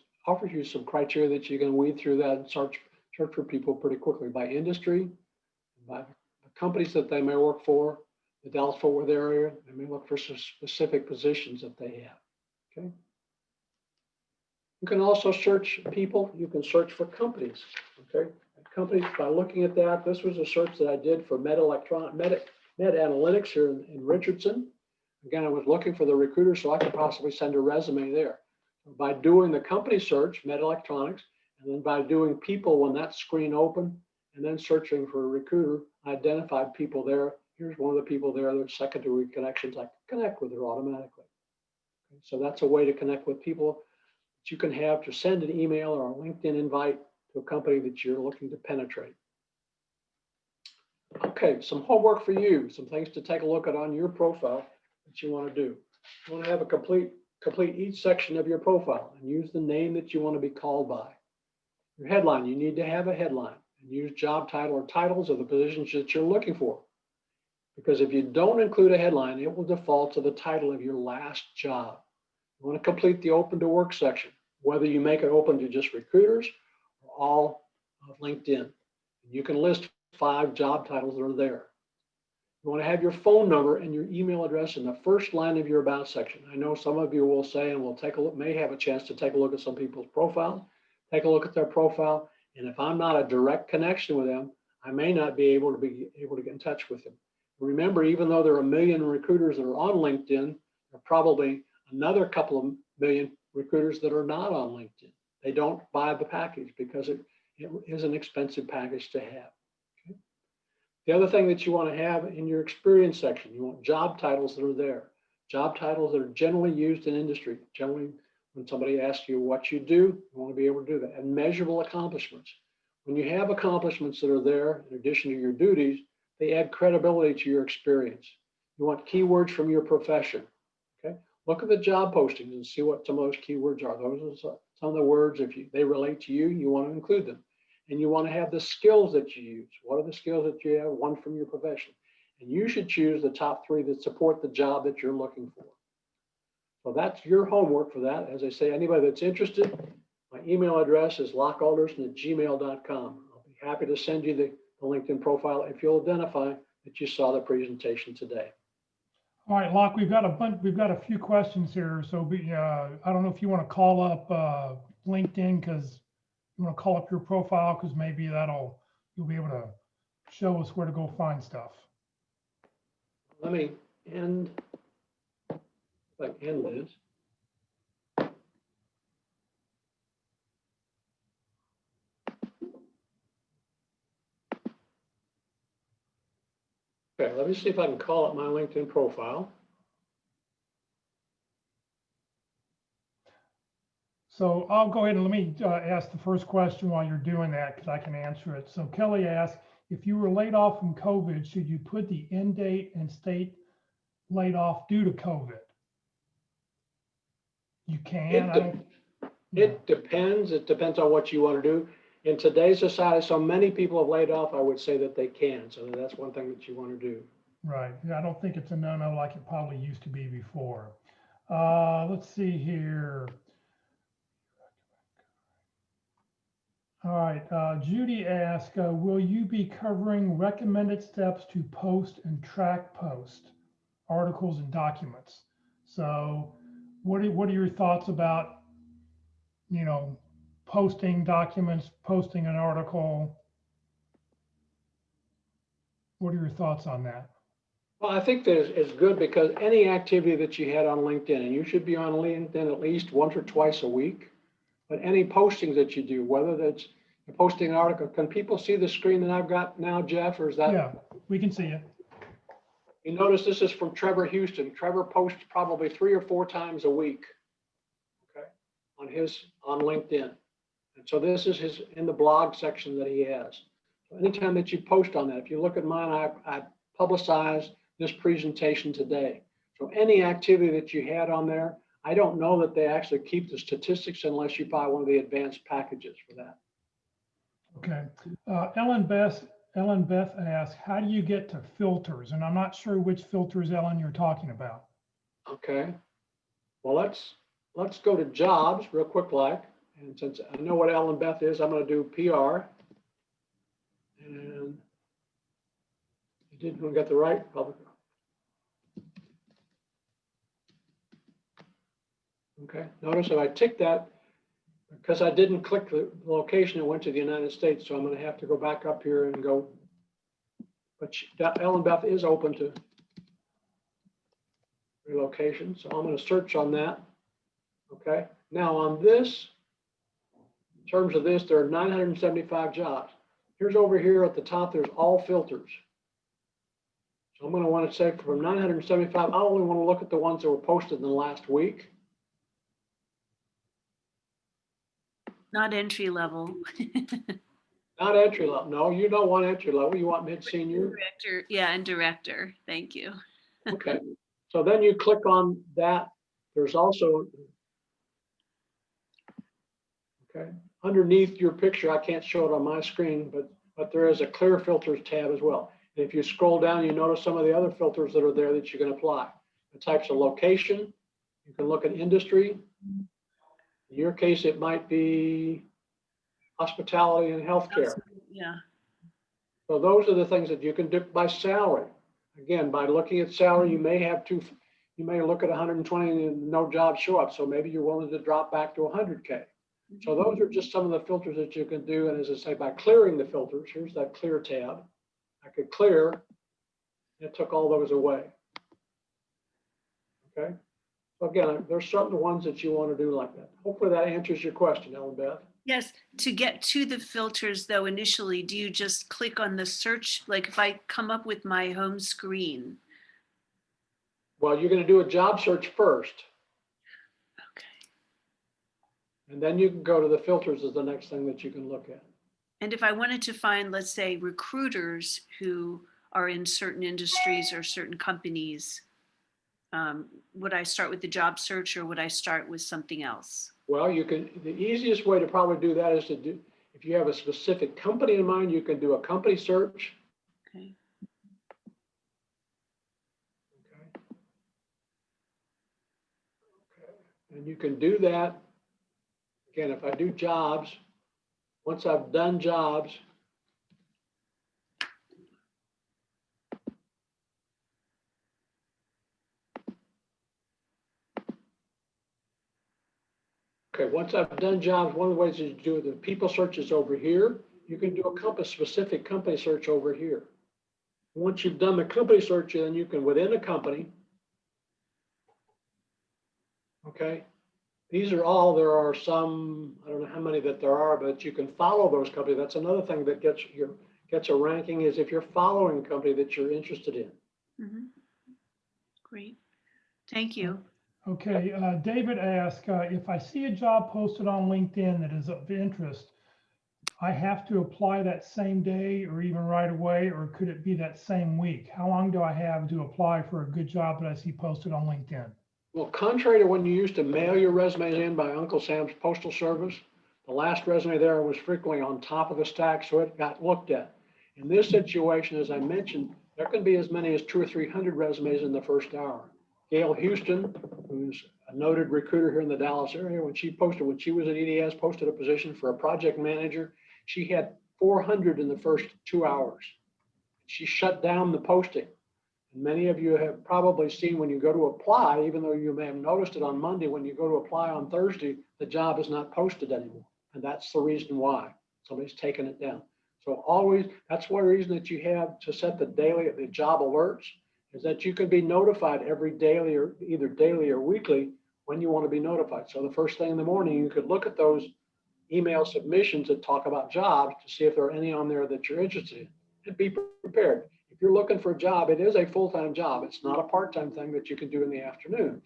you some criteria that you can weed through that and search for people pretty quickly by industry, by the companies that they may work for, the Dallas-Fort Worth area. They may look for some specific positions that they have. Okay. You can also search people. You can search for companies. Okay. Companies by looking at that. This was a search that I did for Med Analytics here in Richardson. Again, I was looking for the recruiter so I could possibly send a resume there. By doing the company search, Med Electronics, and then by doing people when that screen opened, and then searching for a recruiter, I identified people there. Here's one of the people there. There's secondary connections. I can connect with her automatically. Okay, so that's a way to connect with people that you can have to send an email or a LinkedIn invite to a company that you're looking to penetrate. Okay, some homework for you, some things to take a look at on your profile that you want to do. You want to have a complete each section of your profile and use the name that you want to be called by. Your headline, you need to have a headline and use job title or titles of the positions that you're looking for. Because if you don't include a headline, it will default to the title of your last job. You want to complete the open to work section, whether you make it open to just recruiters or all of LinkedIn. You can list 5 job titles that are there. You want to have your phone number and your email address in the first line of your about section. I know some of you will say, and we'll take a look, may have a chance to take a look at some people's profiles, take a look at their profile. And if I'm not a direct connection with them, I may not be able to get in touch with them. Remember, even though there are 1 million recruiters that are on LinkedIn, there are probably another couple of million recruiters that are not on LinkedIn. They don't buy the package because it is an expensive package to have. Okay? The other thing that you want to have in your experience section, you want job titles that are there. Job titles that are generally used in industry. Generally, when somebody asks you what you do, you want to be able to do that. And measurable accomplishments. When you have accomplishments that are there, in addition to your duties, they add credibility to your experience. You want keywords from your profession. Okay, look at the job postings and see what some of those keywords are. Those are some of the words. If they relate to you, you want to include them. And you want to have the skills that you use. What are the skills that you have? One from your profession. And you should choose the top 3 that support the job that you're looking for. So that's your homework for that. As I say, anybody that's interested, my email address is lockealderson@gmail.com. I'll be happy to send you the LinkedIn profile if you'll identify that you saw the presentation today. All right, Locke, we've got a few questions here. So I don't know if you want to call up LinkedIn, because you want to call up your profile, because maybe you'll be able to show us where to go find stuff. Let me end this. Okay, let me see if I can call up my LinkedIn profile. So I'll go ahead and let me ask the first question while you're doing that, because I can answer it. So Kelly asked, if you were laid off from COVID, should you put the end date and state laid off due to COVID? You can. It depends. It depends on what you want to do. In today's society, so many people have laid off, I would say that they can. So that's one thing that you want to do. Right. I don't think it's a no-no like it probably used to be before. Let's see here. All right. Judy asked, will you be covering recommended steps to post and track post articles and documents? So what are your thoughts about, posting documents, posting an article? What are your thoughts on that? Well, I think that it's good, because any activity that you had on LinkedIn, and you should be on LinkedIn at least once or twice a week, but any postings that you do, whether that's posting an article, can people see the screen that I've got now, Jeff, or is that? Yeah, we can see it. You notice this is from Trevor Houston. Trevor posts probably 3 or 4 times a week, okay, on LinkedIn. And so this is his in the blog section that he has. So anytime that you post on that, if you look at mine, I publicized this presentation today. So any activity that you had on there, I don't know that they actually keep the statistics unless you buy one of the advanced packages for that. Okay. Ellen Beth asked, how do you get to filters? And I'm not sure which filters, Ellen, you're talking about. Okay. Well, let's go to jobs real quick, and since I know what Ellen Beth is, I'm going to do PR. And I didn't get the right public. Okay. Notice if I tick that, because I didn't click the location, it went to the United States. So I'm going to have to go back up here and go. But Ellen Beth is open to relocation. So I'm going to search on that. Okay. Now on this, in terms of this, there are 975 jobs. Here's over here at the top, there's all filters. So I'm going to want to say from 975, I only want to look at the ones that were posted in the last week. Not entry level. Not entry level. No, you don't want entry level. You want mid-senior. Director, yeah, and director. Thank you. Okay. So then you click on that. There's also, okay, underneath your picture, I can't show it on my screen, but there is a clear filters tab as well. And if you scroll down, you notice some of the other filters that are there that you can apply. The types of location. You can look at industry. In your case, it might be hospitality and healthcare. Yeah. So those are the things that you can do by salary. Again, by looking at salary, you may look at 120 and no jobs show up. So maybe you're willing to drop back to 100K. So those are just some of the filters that you can do. And as I say, by clearing the filters, here's that clear tab. I could clear, it took all those away. Okay. So again, there's certain ones that you want to do like that. Hopefully that answers your question, Ellen Beth. Yes, to get to the filters though, initially, do you just click on the search? Like if I come up with my home screen? Well, you're going to do a job search first. Okay. And then you can go to the filters as the next thing that you can look at. And if I wanted to find, let's say, recruiters who are in certain industries or certain companies, would I start with the job search or would I start with something else? Well, the easiest way to probably do that is if you have a specific company in mind, you can do a company search. Okay. And you can do that. Again, if I do jobs, once I've done jobs, once I've done jobs, one of the ways is to do the people search is over here. You can do a specific company search over here. Once you've done the company search, then you can, within a company, okay, these are all, there are some, I don't know how many that there are, but you can follow those companies. That's another thing that gets a ranking, is if you're following a company that you're interested in. Mm-hmm. Great. Thank you. Okay, David asked, if I see a job posted on LinkedIn that is of interest, I have to apply that same day or even right away, or could it be that same week? How long do I have to apply for a good job that I see posted on LinkedIn? Well, contrary to when you used to mail your resumes in by Uncle Sam's Postal Service, the last resume there was frequently on top of the stack, so it got looked at. In this situation, as I mentioned, there can be as many as 200 or 300 resumes in the first hour. Gail Houston, who's a noted recruiter here in the Dallas area, when she was at EDS, posted a position for a project manager. She had 400 in the first 2 hours. She shut down the posting. And many of you have probably seen when you go to apply, even though you may have noticed it on Monday, when you go to apply on Thursday, the job is not posted anymore. And that's the reason why somebody's taken it down. So always, that's one reason that you have to set the job alerts, is that you can be notified every daily, or either daily or weekly, when you want to be notified. So the first thing in the morning, you could look at those email submissions that talk about jobs to see if there are any on there that you're interested in, and be prepared. If you're looking for a job, it is a full-time job. It's not a part-time thing that you can do in the afternoons.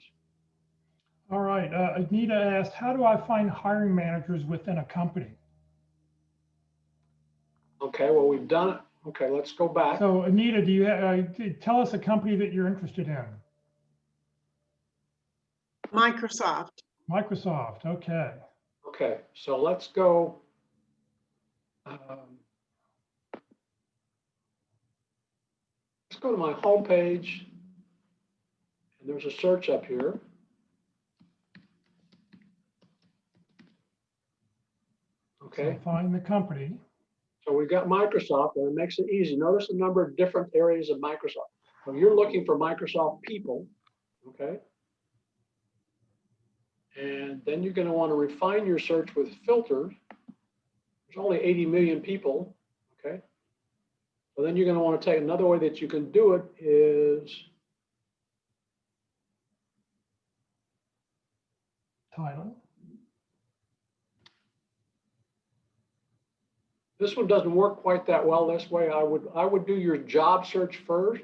All right, Anita asked, how do I find hiring managers within a company? Okay, well, we've done it. Okay, let's go back. So Anita, do you tell us a company that you're interested in? Microsoft. Microsoft, okay. Okay, so let's go. Let's go to my home page, and there's a search up here. Okay. So find the company. So we've got Microsoft, and it makes it easy. Notice the number of different areas of Microsoft. So you're looking for Microsoft people, okay? And then you're going to want to refine your search with filters. There's only 80 million people, okay? So then you're going to want to take another way that you can do it is Title. this one doesn't work quite that well this way. I would do your job search first.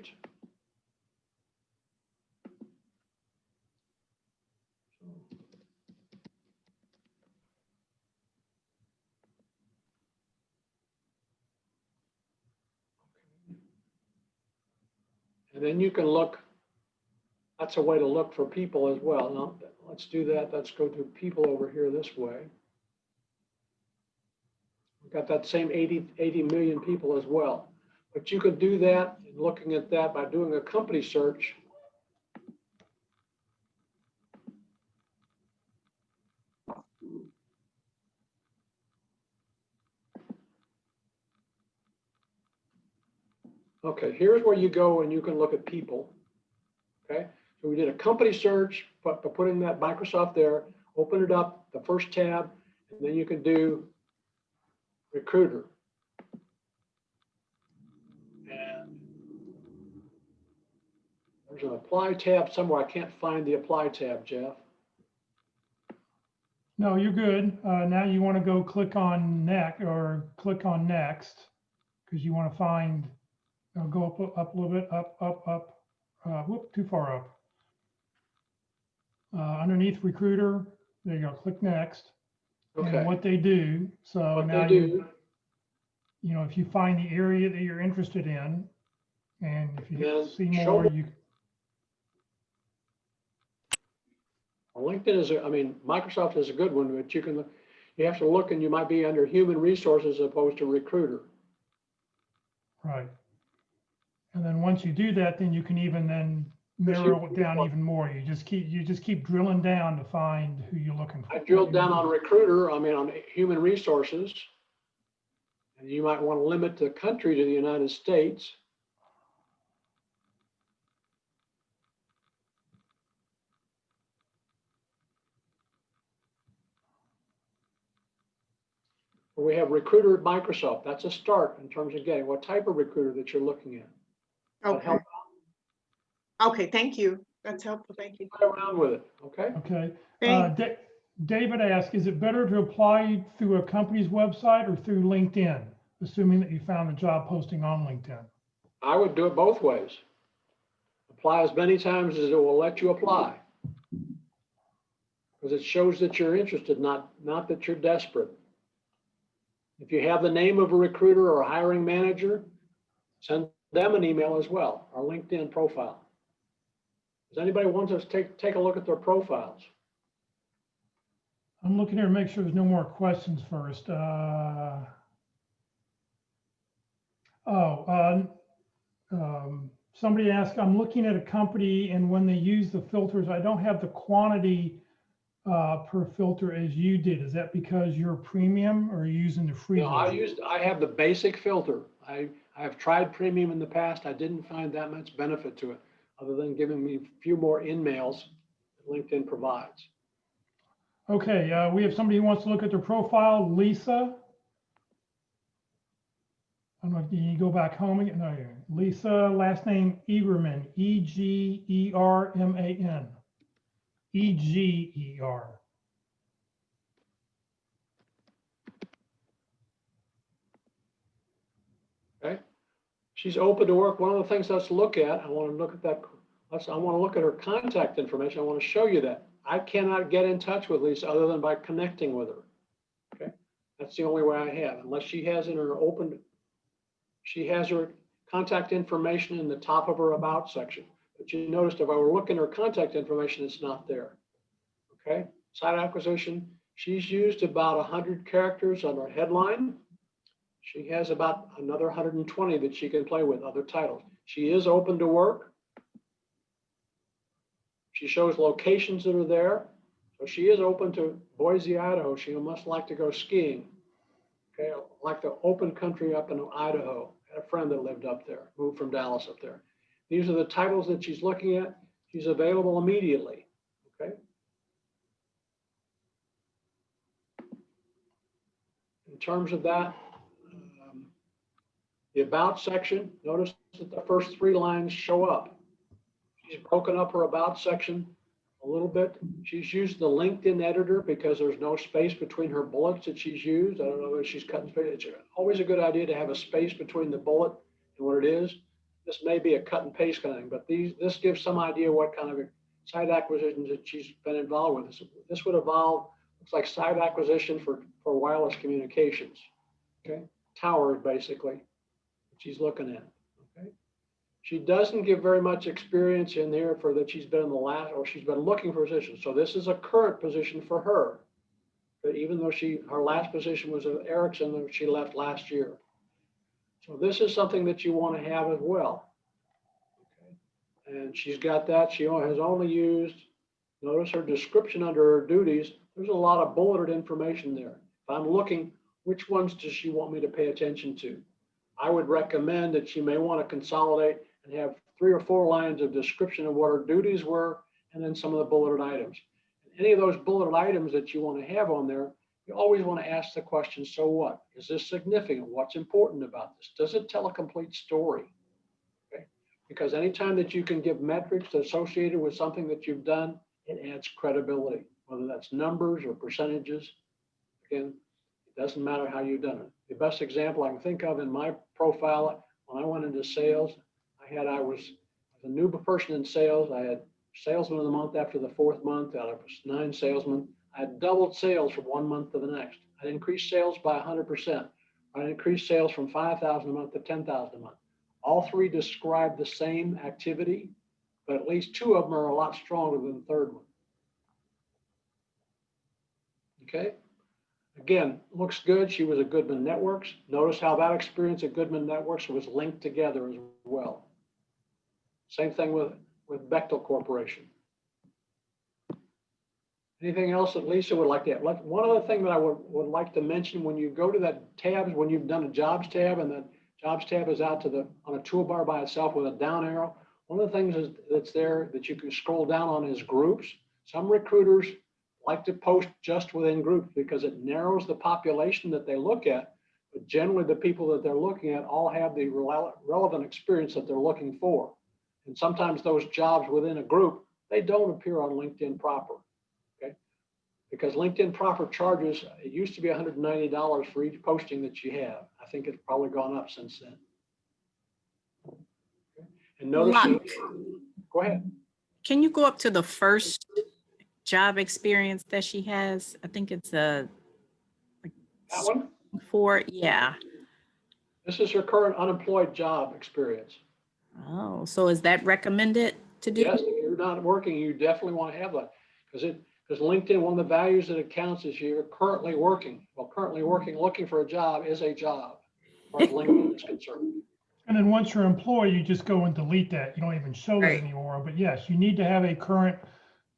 And then you can look, that's a way to look for people as well. Now, let's do that. Let's go to people over here this way. We've got that same 80 million people as well. But you could do that, and looking at that by doing a company search. Okay, here's where you go and you can look at people. Okay, so we did a company search, but by putting that Microsoft there, open it up, the first tab, and then you can do recruiter. And there's an apply tab somewhere. I can't find the apply tab, Jeff. No, you're good. Now you want to go click on next because you want to find, go up a little bit, up. Whoop, too far up. Underneath recruiter, there you go, click next. Okay. And what they do, so What now they do, you know, if you find the area that you're interested in, and if you Then see show more, me- you, LinkedIn is, Microsoft is a good one, but you have to look and you might be under human resources as opposed to recruiter. right. And then once you do that, then you can even then narrow it down even more. You just keep drilling down to find who you're looking for. I drilled down on recruiter, on human resources. And you might want to limit the country to the United States. We have recruiter at Microsoft. That's a start in terms of getting what type of recruiter that you're looking at. That Okay. help Okay, thank you. That's helpful. Thank you. play around with it, okay? Okay. Thank- David asked, is it better to apply through a company's website or through LinkedIn, assuming that you found a job posting on LinkedIn? I would do it both ways. Apply as many times as it will let you apply. Because it shows that you're interested, not that you're desperate. If you have the name of a recruiter or a hiring manager, send them an email as well, our LinkedIn profile. Does anybody want to take a look at their profiles? I'm looking here to make sure there's no more questions first. Somebody asked, I'm looking at a company and when they use the filters, I don't have the quantity per filter as you did. Is that because you're premium or are you using the free No, version? I have the basic filter. I have tried premium in the past. I didn't find that much benefit to it, other than giving me a few more in-mails that LinkedIn provides. Okay, we have somebody who wants to look at their profile, Lisa. I don't know if you go back home again. No, Lisa, last name Egerman, Egerman. Eger. Okay. She's open to work. One of the things let's look at, I want to look at that. I want to look at her contact information. I want to show you that. I cannot get in touch with Lisa other than by connecting with her. Okay. That's the only way I have, unless she has in her open, she has her contact information in the top of her about section. But you noticed if I were looking at her contact information, it's not there. Okay. Site acquisition. She's used about 100 characters on her headline. She has about another 120 that she can play with, other titles. She is open to work. She shows locations that are there. So she is open to Boise, Idaho. She must like to go skiing. Okay, like the open country up in Idaho. I had a friend that lived up there, moved from Dallas up there. These are the titles that she's looking at. She's available immediately. Okay. In terms of that, the about section, notice that the first 3 lines show up. She's broken up her about section a little bit. She's used the LinkedIn editor because there's no space between her bullets that she's used. I don't know if she's cutting space. It's always a good idea to have a space between the bullet and what it is. This may be a cut and paste kind of thing, but this gives some idea what kind of site acquisitions that she's been involved with. This would involve, looks like site acquisition for wireless communications. Okay, towers basically, that she's looking at. Okay. She doesn't give very much experience in there for that she's been in the last, or she's been looking for positions. So this is a current position for her. But even though her last position was at Ericsson, that she left last year. So this is something that you want to have as well. Okay. And she's got that. She has only used, notice her description under her duties. There's a lot of bulleted information there. If I'm looking, which ones does she want me to pay attention to? I would recommend that she may want to consolidate and have 3 or 4 lines of description of what her duties were, and then some of the bulleted items. And any of those bulleted items that you want to have on there, you always want to ask the question, so what? Is this significant? What's important about this? Does it tell a complete story? Okay? Because anytime that you can give metrics associated with something that you've done, it adds credibility, whether that's numbers or percentages. Again, it doesn't matter how you've done it. The best example I can think of in my profile, when I went into sales, I was a new person in sales. I had salesman of the month after the 4th month. Out of 9 salesmen, I had doubled sales from 1 month to the next. I increased sales by 100%. I increased sales from 5,000 a month to 10,000 a month. All 3 describe the same activity, but at least 2 of them are a lot stronger than the 3rd one. Okay. Again, looks good. She was at Goodman Networks. Notice how that experience at Goodman Networks was linked together as well. Same thing with Bechtel Corporation. Anything else that Lisa would like to add? One other thing that I would like to mention, when you go to that tabs, when you've done a jobs tab and the jobs tab is out to on a toolbar by itself with a down arrow, one of the things that's there that you can scroll down on is groups. Some recruiters like to post just within groups because it narrows the population that they look at, but generally the people that they're looking at all have the relevant experience that they're looking for. And sometimes those jobs within a group, they don't appear on LinkedIn proper, okay? Because LinkedIn proper charges, it used to be $190 for each posting that you have. I think it's probably gone up since then. Okay. And notice, go ahead. Can you go up to the first job experience that she has? I think it's That one? 4, yeah. This is her current unemployed job experience. Oh, so is that recommended to do? Yes, if you're not working, you definitely want to have that because LinkedIn, one of the values that it counts is you're currently working. Well, currently working, looking for a job is a job, as far as LinkedIn is concerned. And then once you're employed, you just go and delete that. You don't even show it Right. anymore. But yes, you need to have a current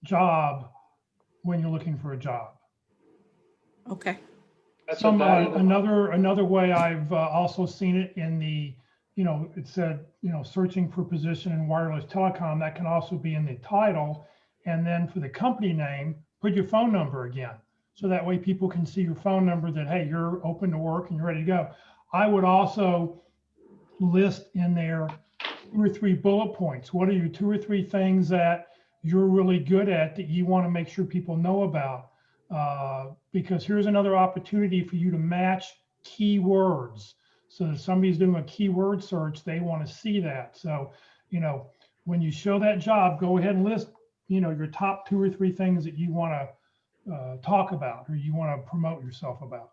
job when you're looking for a job. Okay. That's Some a valuable. another way I've also seen it in the, it said, searching for position in wireless telecom. That can also be in the title. And then for the company name, put your phone number again. So that way people can see your phone number that, hey, you're open to work and you're ready to go. I would also list in there 2 or 3 bullet points. What are your 2 or 3 things that you're really good at that you want to make sure people know about? Because here's another opportunity for you to match keywords. So if somebody's doing a keyword search, they want to see that. So, when you show that job, go ahead and list, your top 2 or 3 things that you want to talk about or you want to promote yourself about.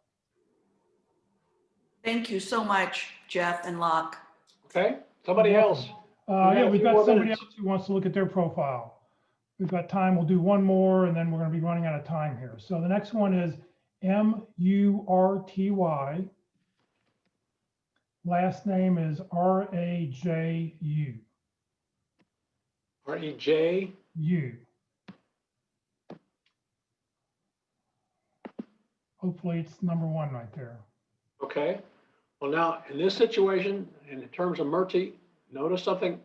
Thank you so much, Jeff and Locke. Okay, somebody else. Yeah, we've a few more got somebody minutes. else who wants to look at their profile. We've got time. We'll do one more and then we're going to be running out of time here. So the next one is M-U-R-T-Y. Last name is R-A-J-U. R-E-J. Hopefully it's number 1 right there. Okay. Well, now in this situation, and in terms of Murty, notice something.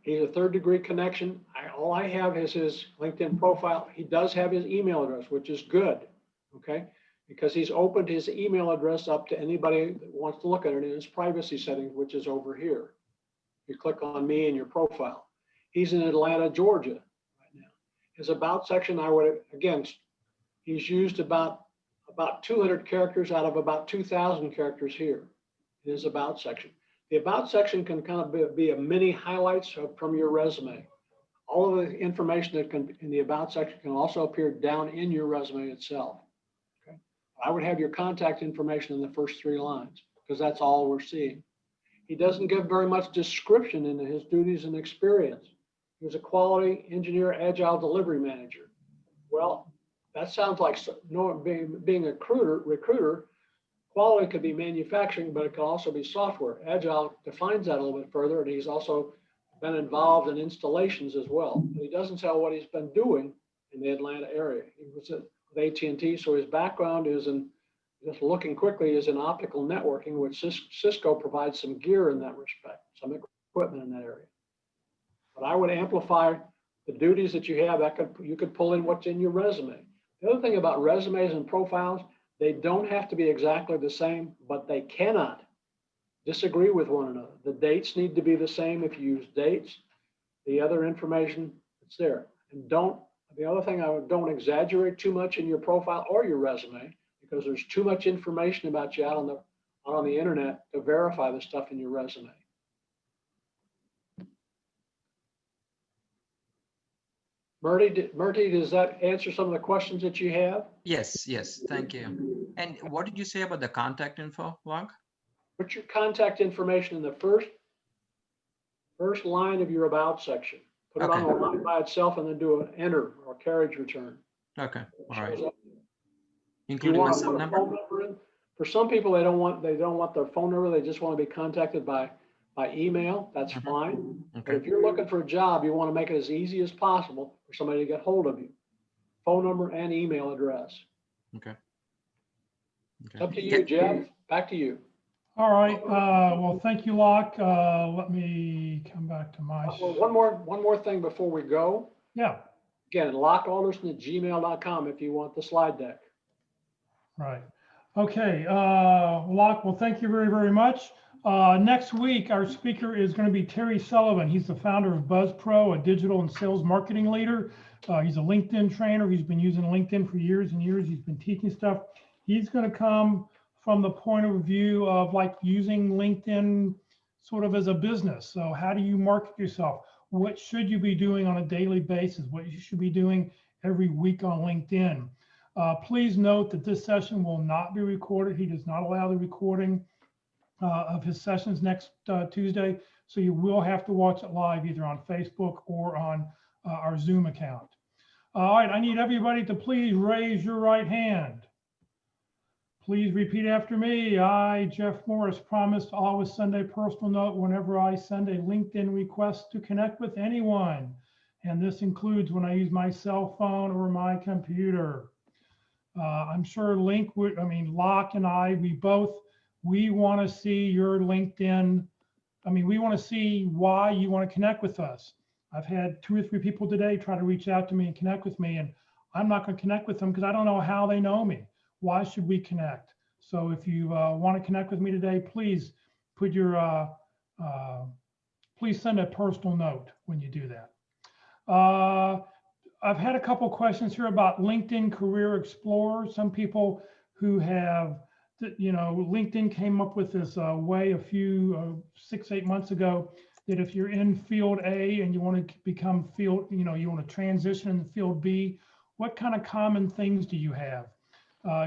He's a 3rd-degree connection. All I have is his LinkedIn profile. He does have his email address, which is good. Okay. Because he's opened his email address up to anybody that wants to look at it in his privacy settings, which is over here. You click on me in your profile. He's in Atlanta, Georgia right now. His about section, he's used about 200 characters out of about 2,000 characters here in his about section. The about section can kind of be a mini highlights from your resume. All of the information that can in the about section can also appear down in your resume itself. Okay. I would have your contact information in the first 3 lines because that's all we're seeing. He doesn't give very much description into his duties and experience. He was a quality engineer, agile delivery manager. Well, that sounds like being a recruiter. Quality could be manufacturing, but it can also be software. Agile defines that a little bit further, and he's also been involved in installations as well. But he doesn't tell what he's been doing in the Atlanta area. He was with AT&T, so his background is in just looking quickly, is in optical networking, which Cisco provides some gear in that respect, some equipment in that area. But I would amplify the duties that you have. You could pull in what's in your resume. The other thing about resumes and profiles, they don't have to be exactly the same, but they cannot disagree with one another. The dates need to be the same if you use dates. The other information, it's there. And the other thing, don't exaggerate too much in your profile or your resume, because there's too much information about you out on the internet to verify the stuff in your resume. Murty, does that answer some of the questions that you have? Yes, thank you. And what did you say about the contact info, Locke? Put your contact information in the first line of your about section. Put it on Okay. a line by itself and then do an enter or carriage return. Okay, all right. You Including my want to cell put a number? phone number in. For some people, they don't want their phone number. They just want to be contacted by email. That's fine. But Okay, if you're looking for a job, you want to make it as easy as possible for somebody to get hold of you. Phone number and email address. okay. It's up to you, Jeff. Back to you. All right. Well, thank you, Locke. Let me come back to my. Well, one more thing before we go. Yeah, Again, lockealderson@gmail.com if you want the slide deck. right. Okay, Locke, well, thank you very, very much. Next week, our speaker is going to be Terry Sullivan. He's the founder of BuzzPro, a digital and sales marketing leader. He's a LinkedIn trainer. He's been using LinkedIn for years and years. He's been teaching stuff. He's going to come from the point of view of like using LinkedIn sort of as a business. So how do you market yourself? What should you be doing on a daily basis? What you should be doing every week on LinkedIn? Please note that this session will not be recorded. He does not allow the recording of his sessions next Tuesday. So you will have to watch it live either on Facebook or on our Zoom account. All right, I need everybody to please raise your right hand. Please repeat after me. I, Jeff Morris, promise to always send a personal note whenever I send a LinkedIn request to connect with anyone. And this includes when I use my cell phone or my computer. I'm sure Locke and I, we want to see your LinkedIn. We want to see why you want to connect with us. I've had 2 or 3 people today try to reach out to me and connect with me, and I'm not going to connect with them because I don't know how they know me. Why should we connect? So if you want to connect with me today, please put your, please send a personal note when you do that. I've had a couple questions here about LinkedIn Career Explorer. Some people who have, LinkedIn came up with this way a few 6-8 months ago that if you're in field A and you want to become field, you want to transition in field B, what kind of common things do you have?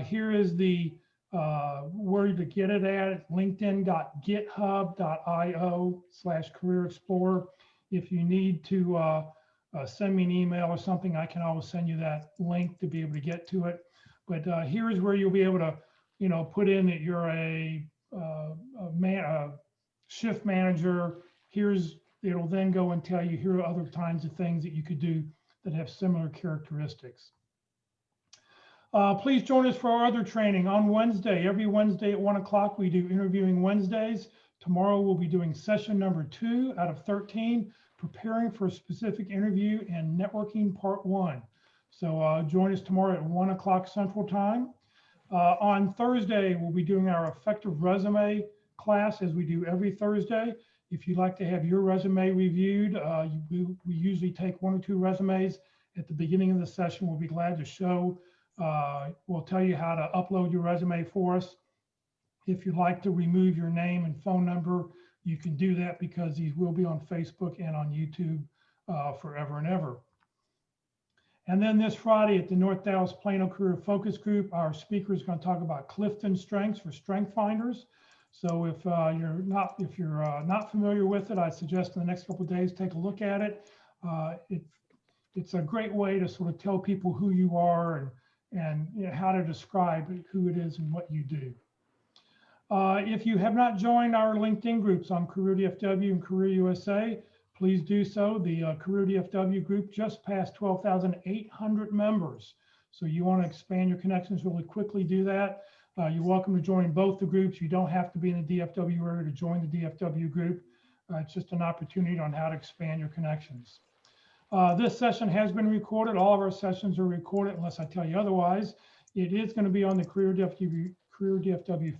Here is the where to get it at, linkedin.github.io/career explorer. If you need to send me an email or something, I can always send you that link to be able to get to it. But here's where you'll be able to, put in that you're a shift manager. It'll then go and tell you here are other kinds of things that you could do that have similar characteristics. Please join us for our other training on Wednesday. Every Wednesday at 1 o'clock, we do Interviewing Wednesdays. Tomorrow, we'll be doing session number 2 out of 13, Preparing for a Specific Interview and Networking Part 1. So join us tomorrow at 1 o'clock Central Time. On Thursday, we'll be doing our Effective Resume class as we do every Thursday. If you'd like to have your resume reviewed, we usually take 1 or 2 resumes at the beginning of the session. We'll be glad to show. We'll tell you how to upload your resume for us. If you'd like to remove your name and phone number, you can do that because these will be on Facebook and on YouTube forever and ever. And then this Friday at the North Dallas Plano Career Focus Group, our speaker is going to talk about Clifton Strengths for Strength Finders. So if you're not familiar with it, I suggest in the next couple of days take a look at it. It's a great way to sort of tell people who you are and how to describe who it is and what you do. If you have not joined our LinkedIn groups on Career DFW and Career USA, please do so. The Career DFW group just passed 12,800 members. So you want to expand your connections really quickly, do that. You're welcome to join both the groups. You don't have to be in the DFW area to join the DFW group. It's just an opportunity on how to expand your connections. This session has been recorded. All of our sessions are recorded unless I tell you otherwise. It is going to be on the Career DFW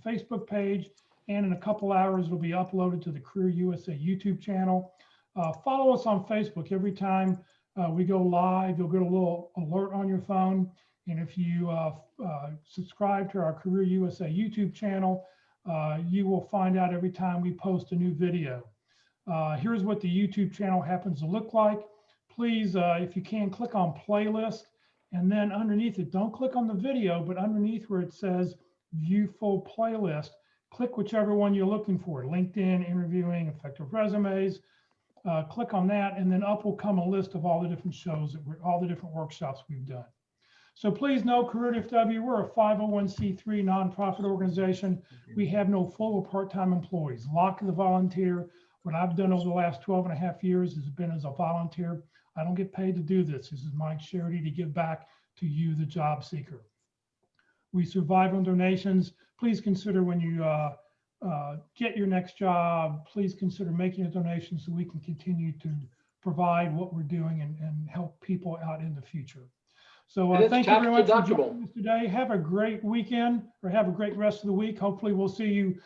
Facebook page, and in a couple hours it'll be uploaded to the Career USA YouTube channel. Follow us on Facebook. Every time we go live, you'll get a little alert on your phone. And if you subscribe to our Career USA YouTube channel, you will find out every time we post a new video. Here's what the YouTube channel happens to look like. Please, if you can, click on playlist, and then underneath it, don't click on the video, but underneath where it says view full playlist, click whichever one you're looking for, LinkedIn, interviewing, effective resumes. Click on that, and then up will come a list of all the different shows, all the different workshops we've done. So please know, Career DFW, we're a 501c3 nonprofit organization. We have no full or part-time employees. Locke is a volunteer. What I've done over the last 12 and a half years has been as a volunteer. I don't get paid to do this. This is my charity to give back to you, the job seeker. We survive on donations. Please consider when you get your next job, please consider making a donation so we can continue to provide what we're doing and help people out in the future. So thank you very much for joining us today. Have a great weekend, or have a great rest of the week. Hopefully we'll see you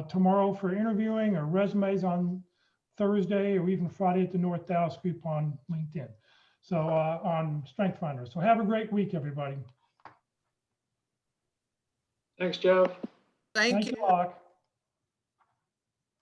tomorrow for interviewing or resumes on Thursday, or even Friday at the North Dallas group on LinkedIn. So on Strength Finder. So have a great week, everybody. Thanks, Jeff. Thank you. Locke.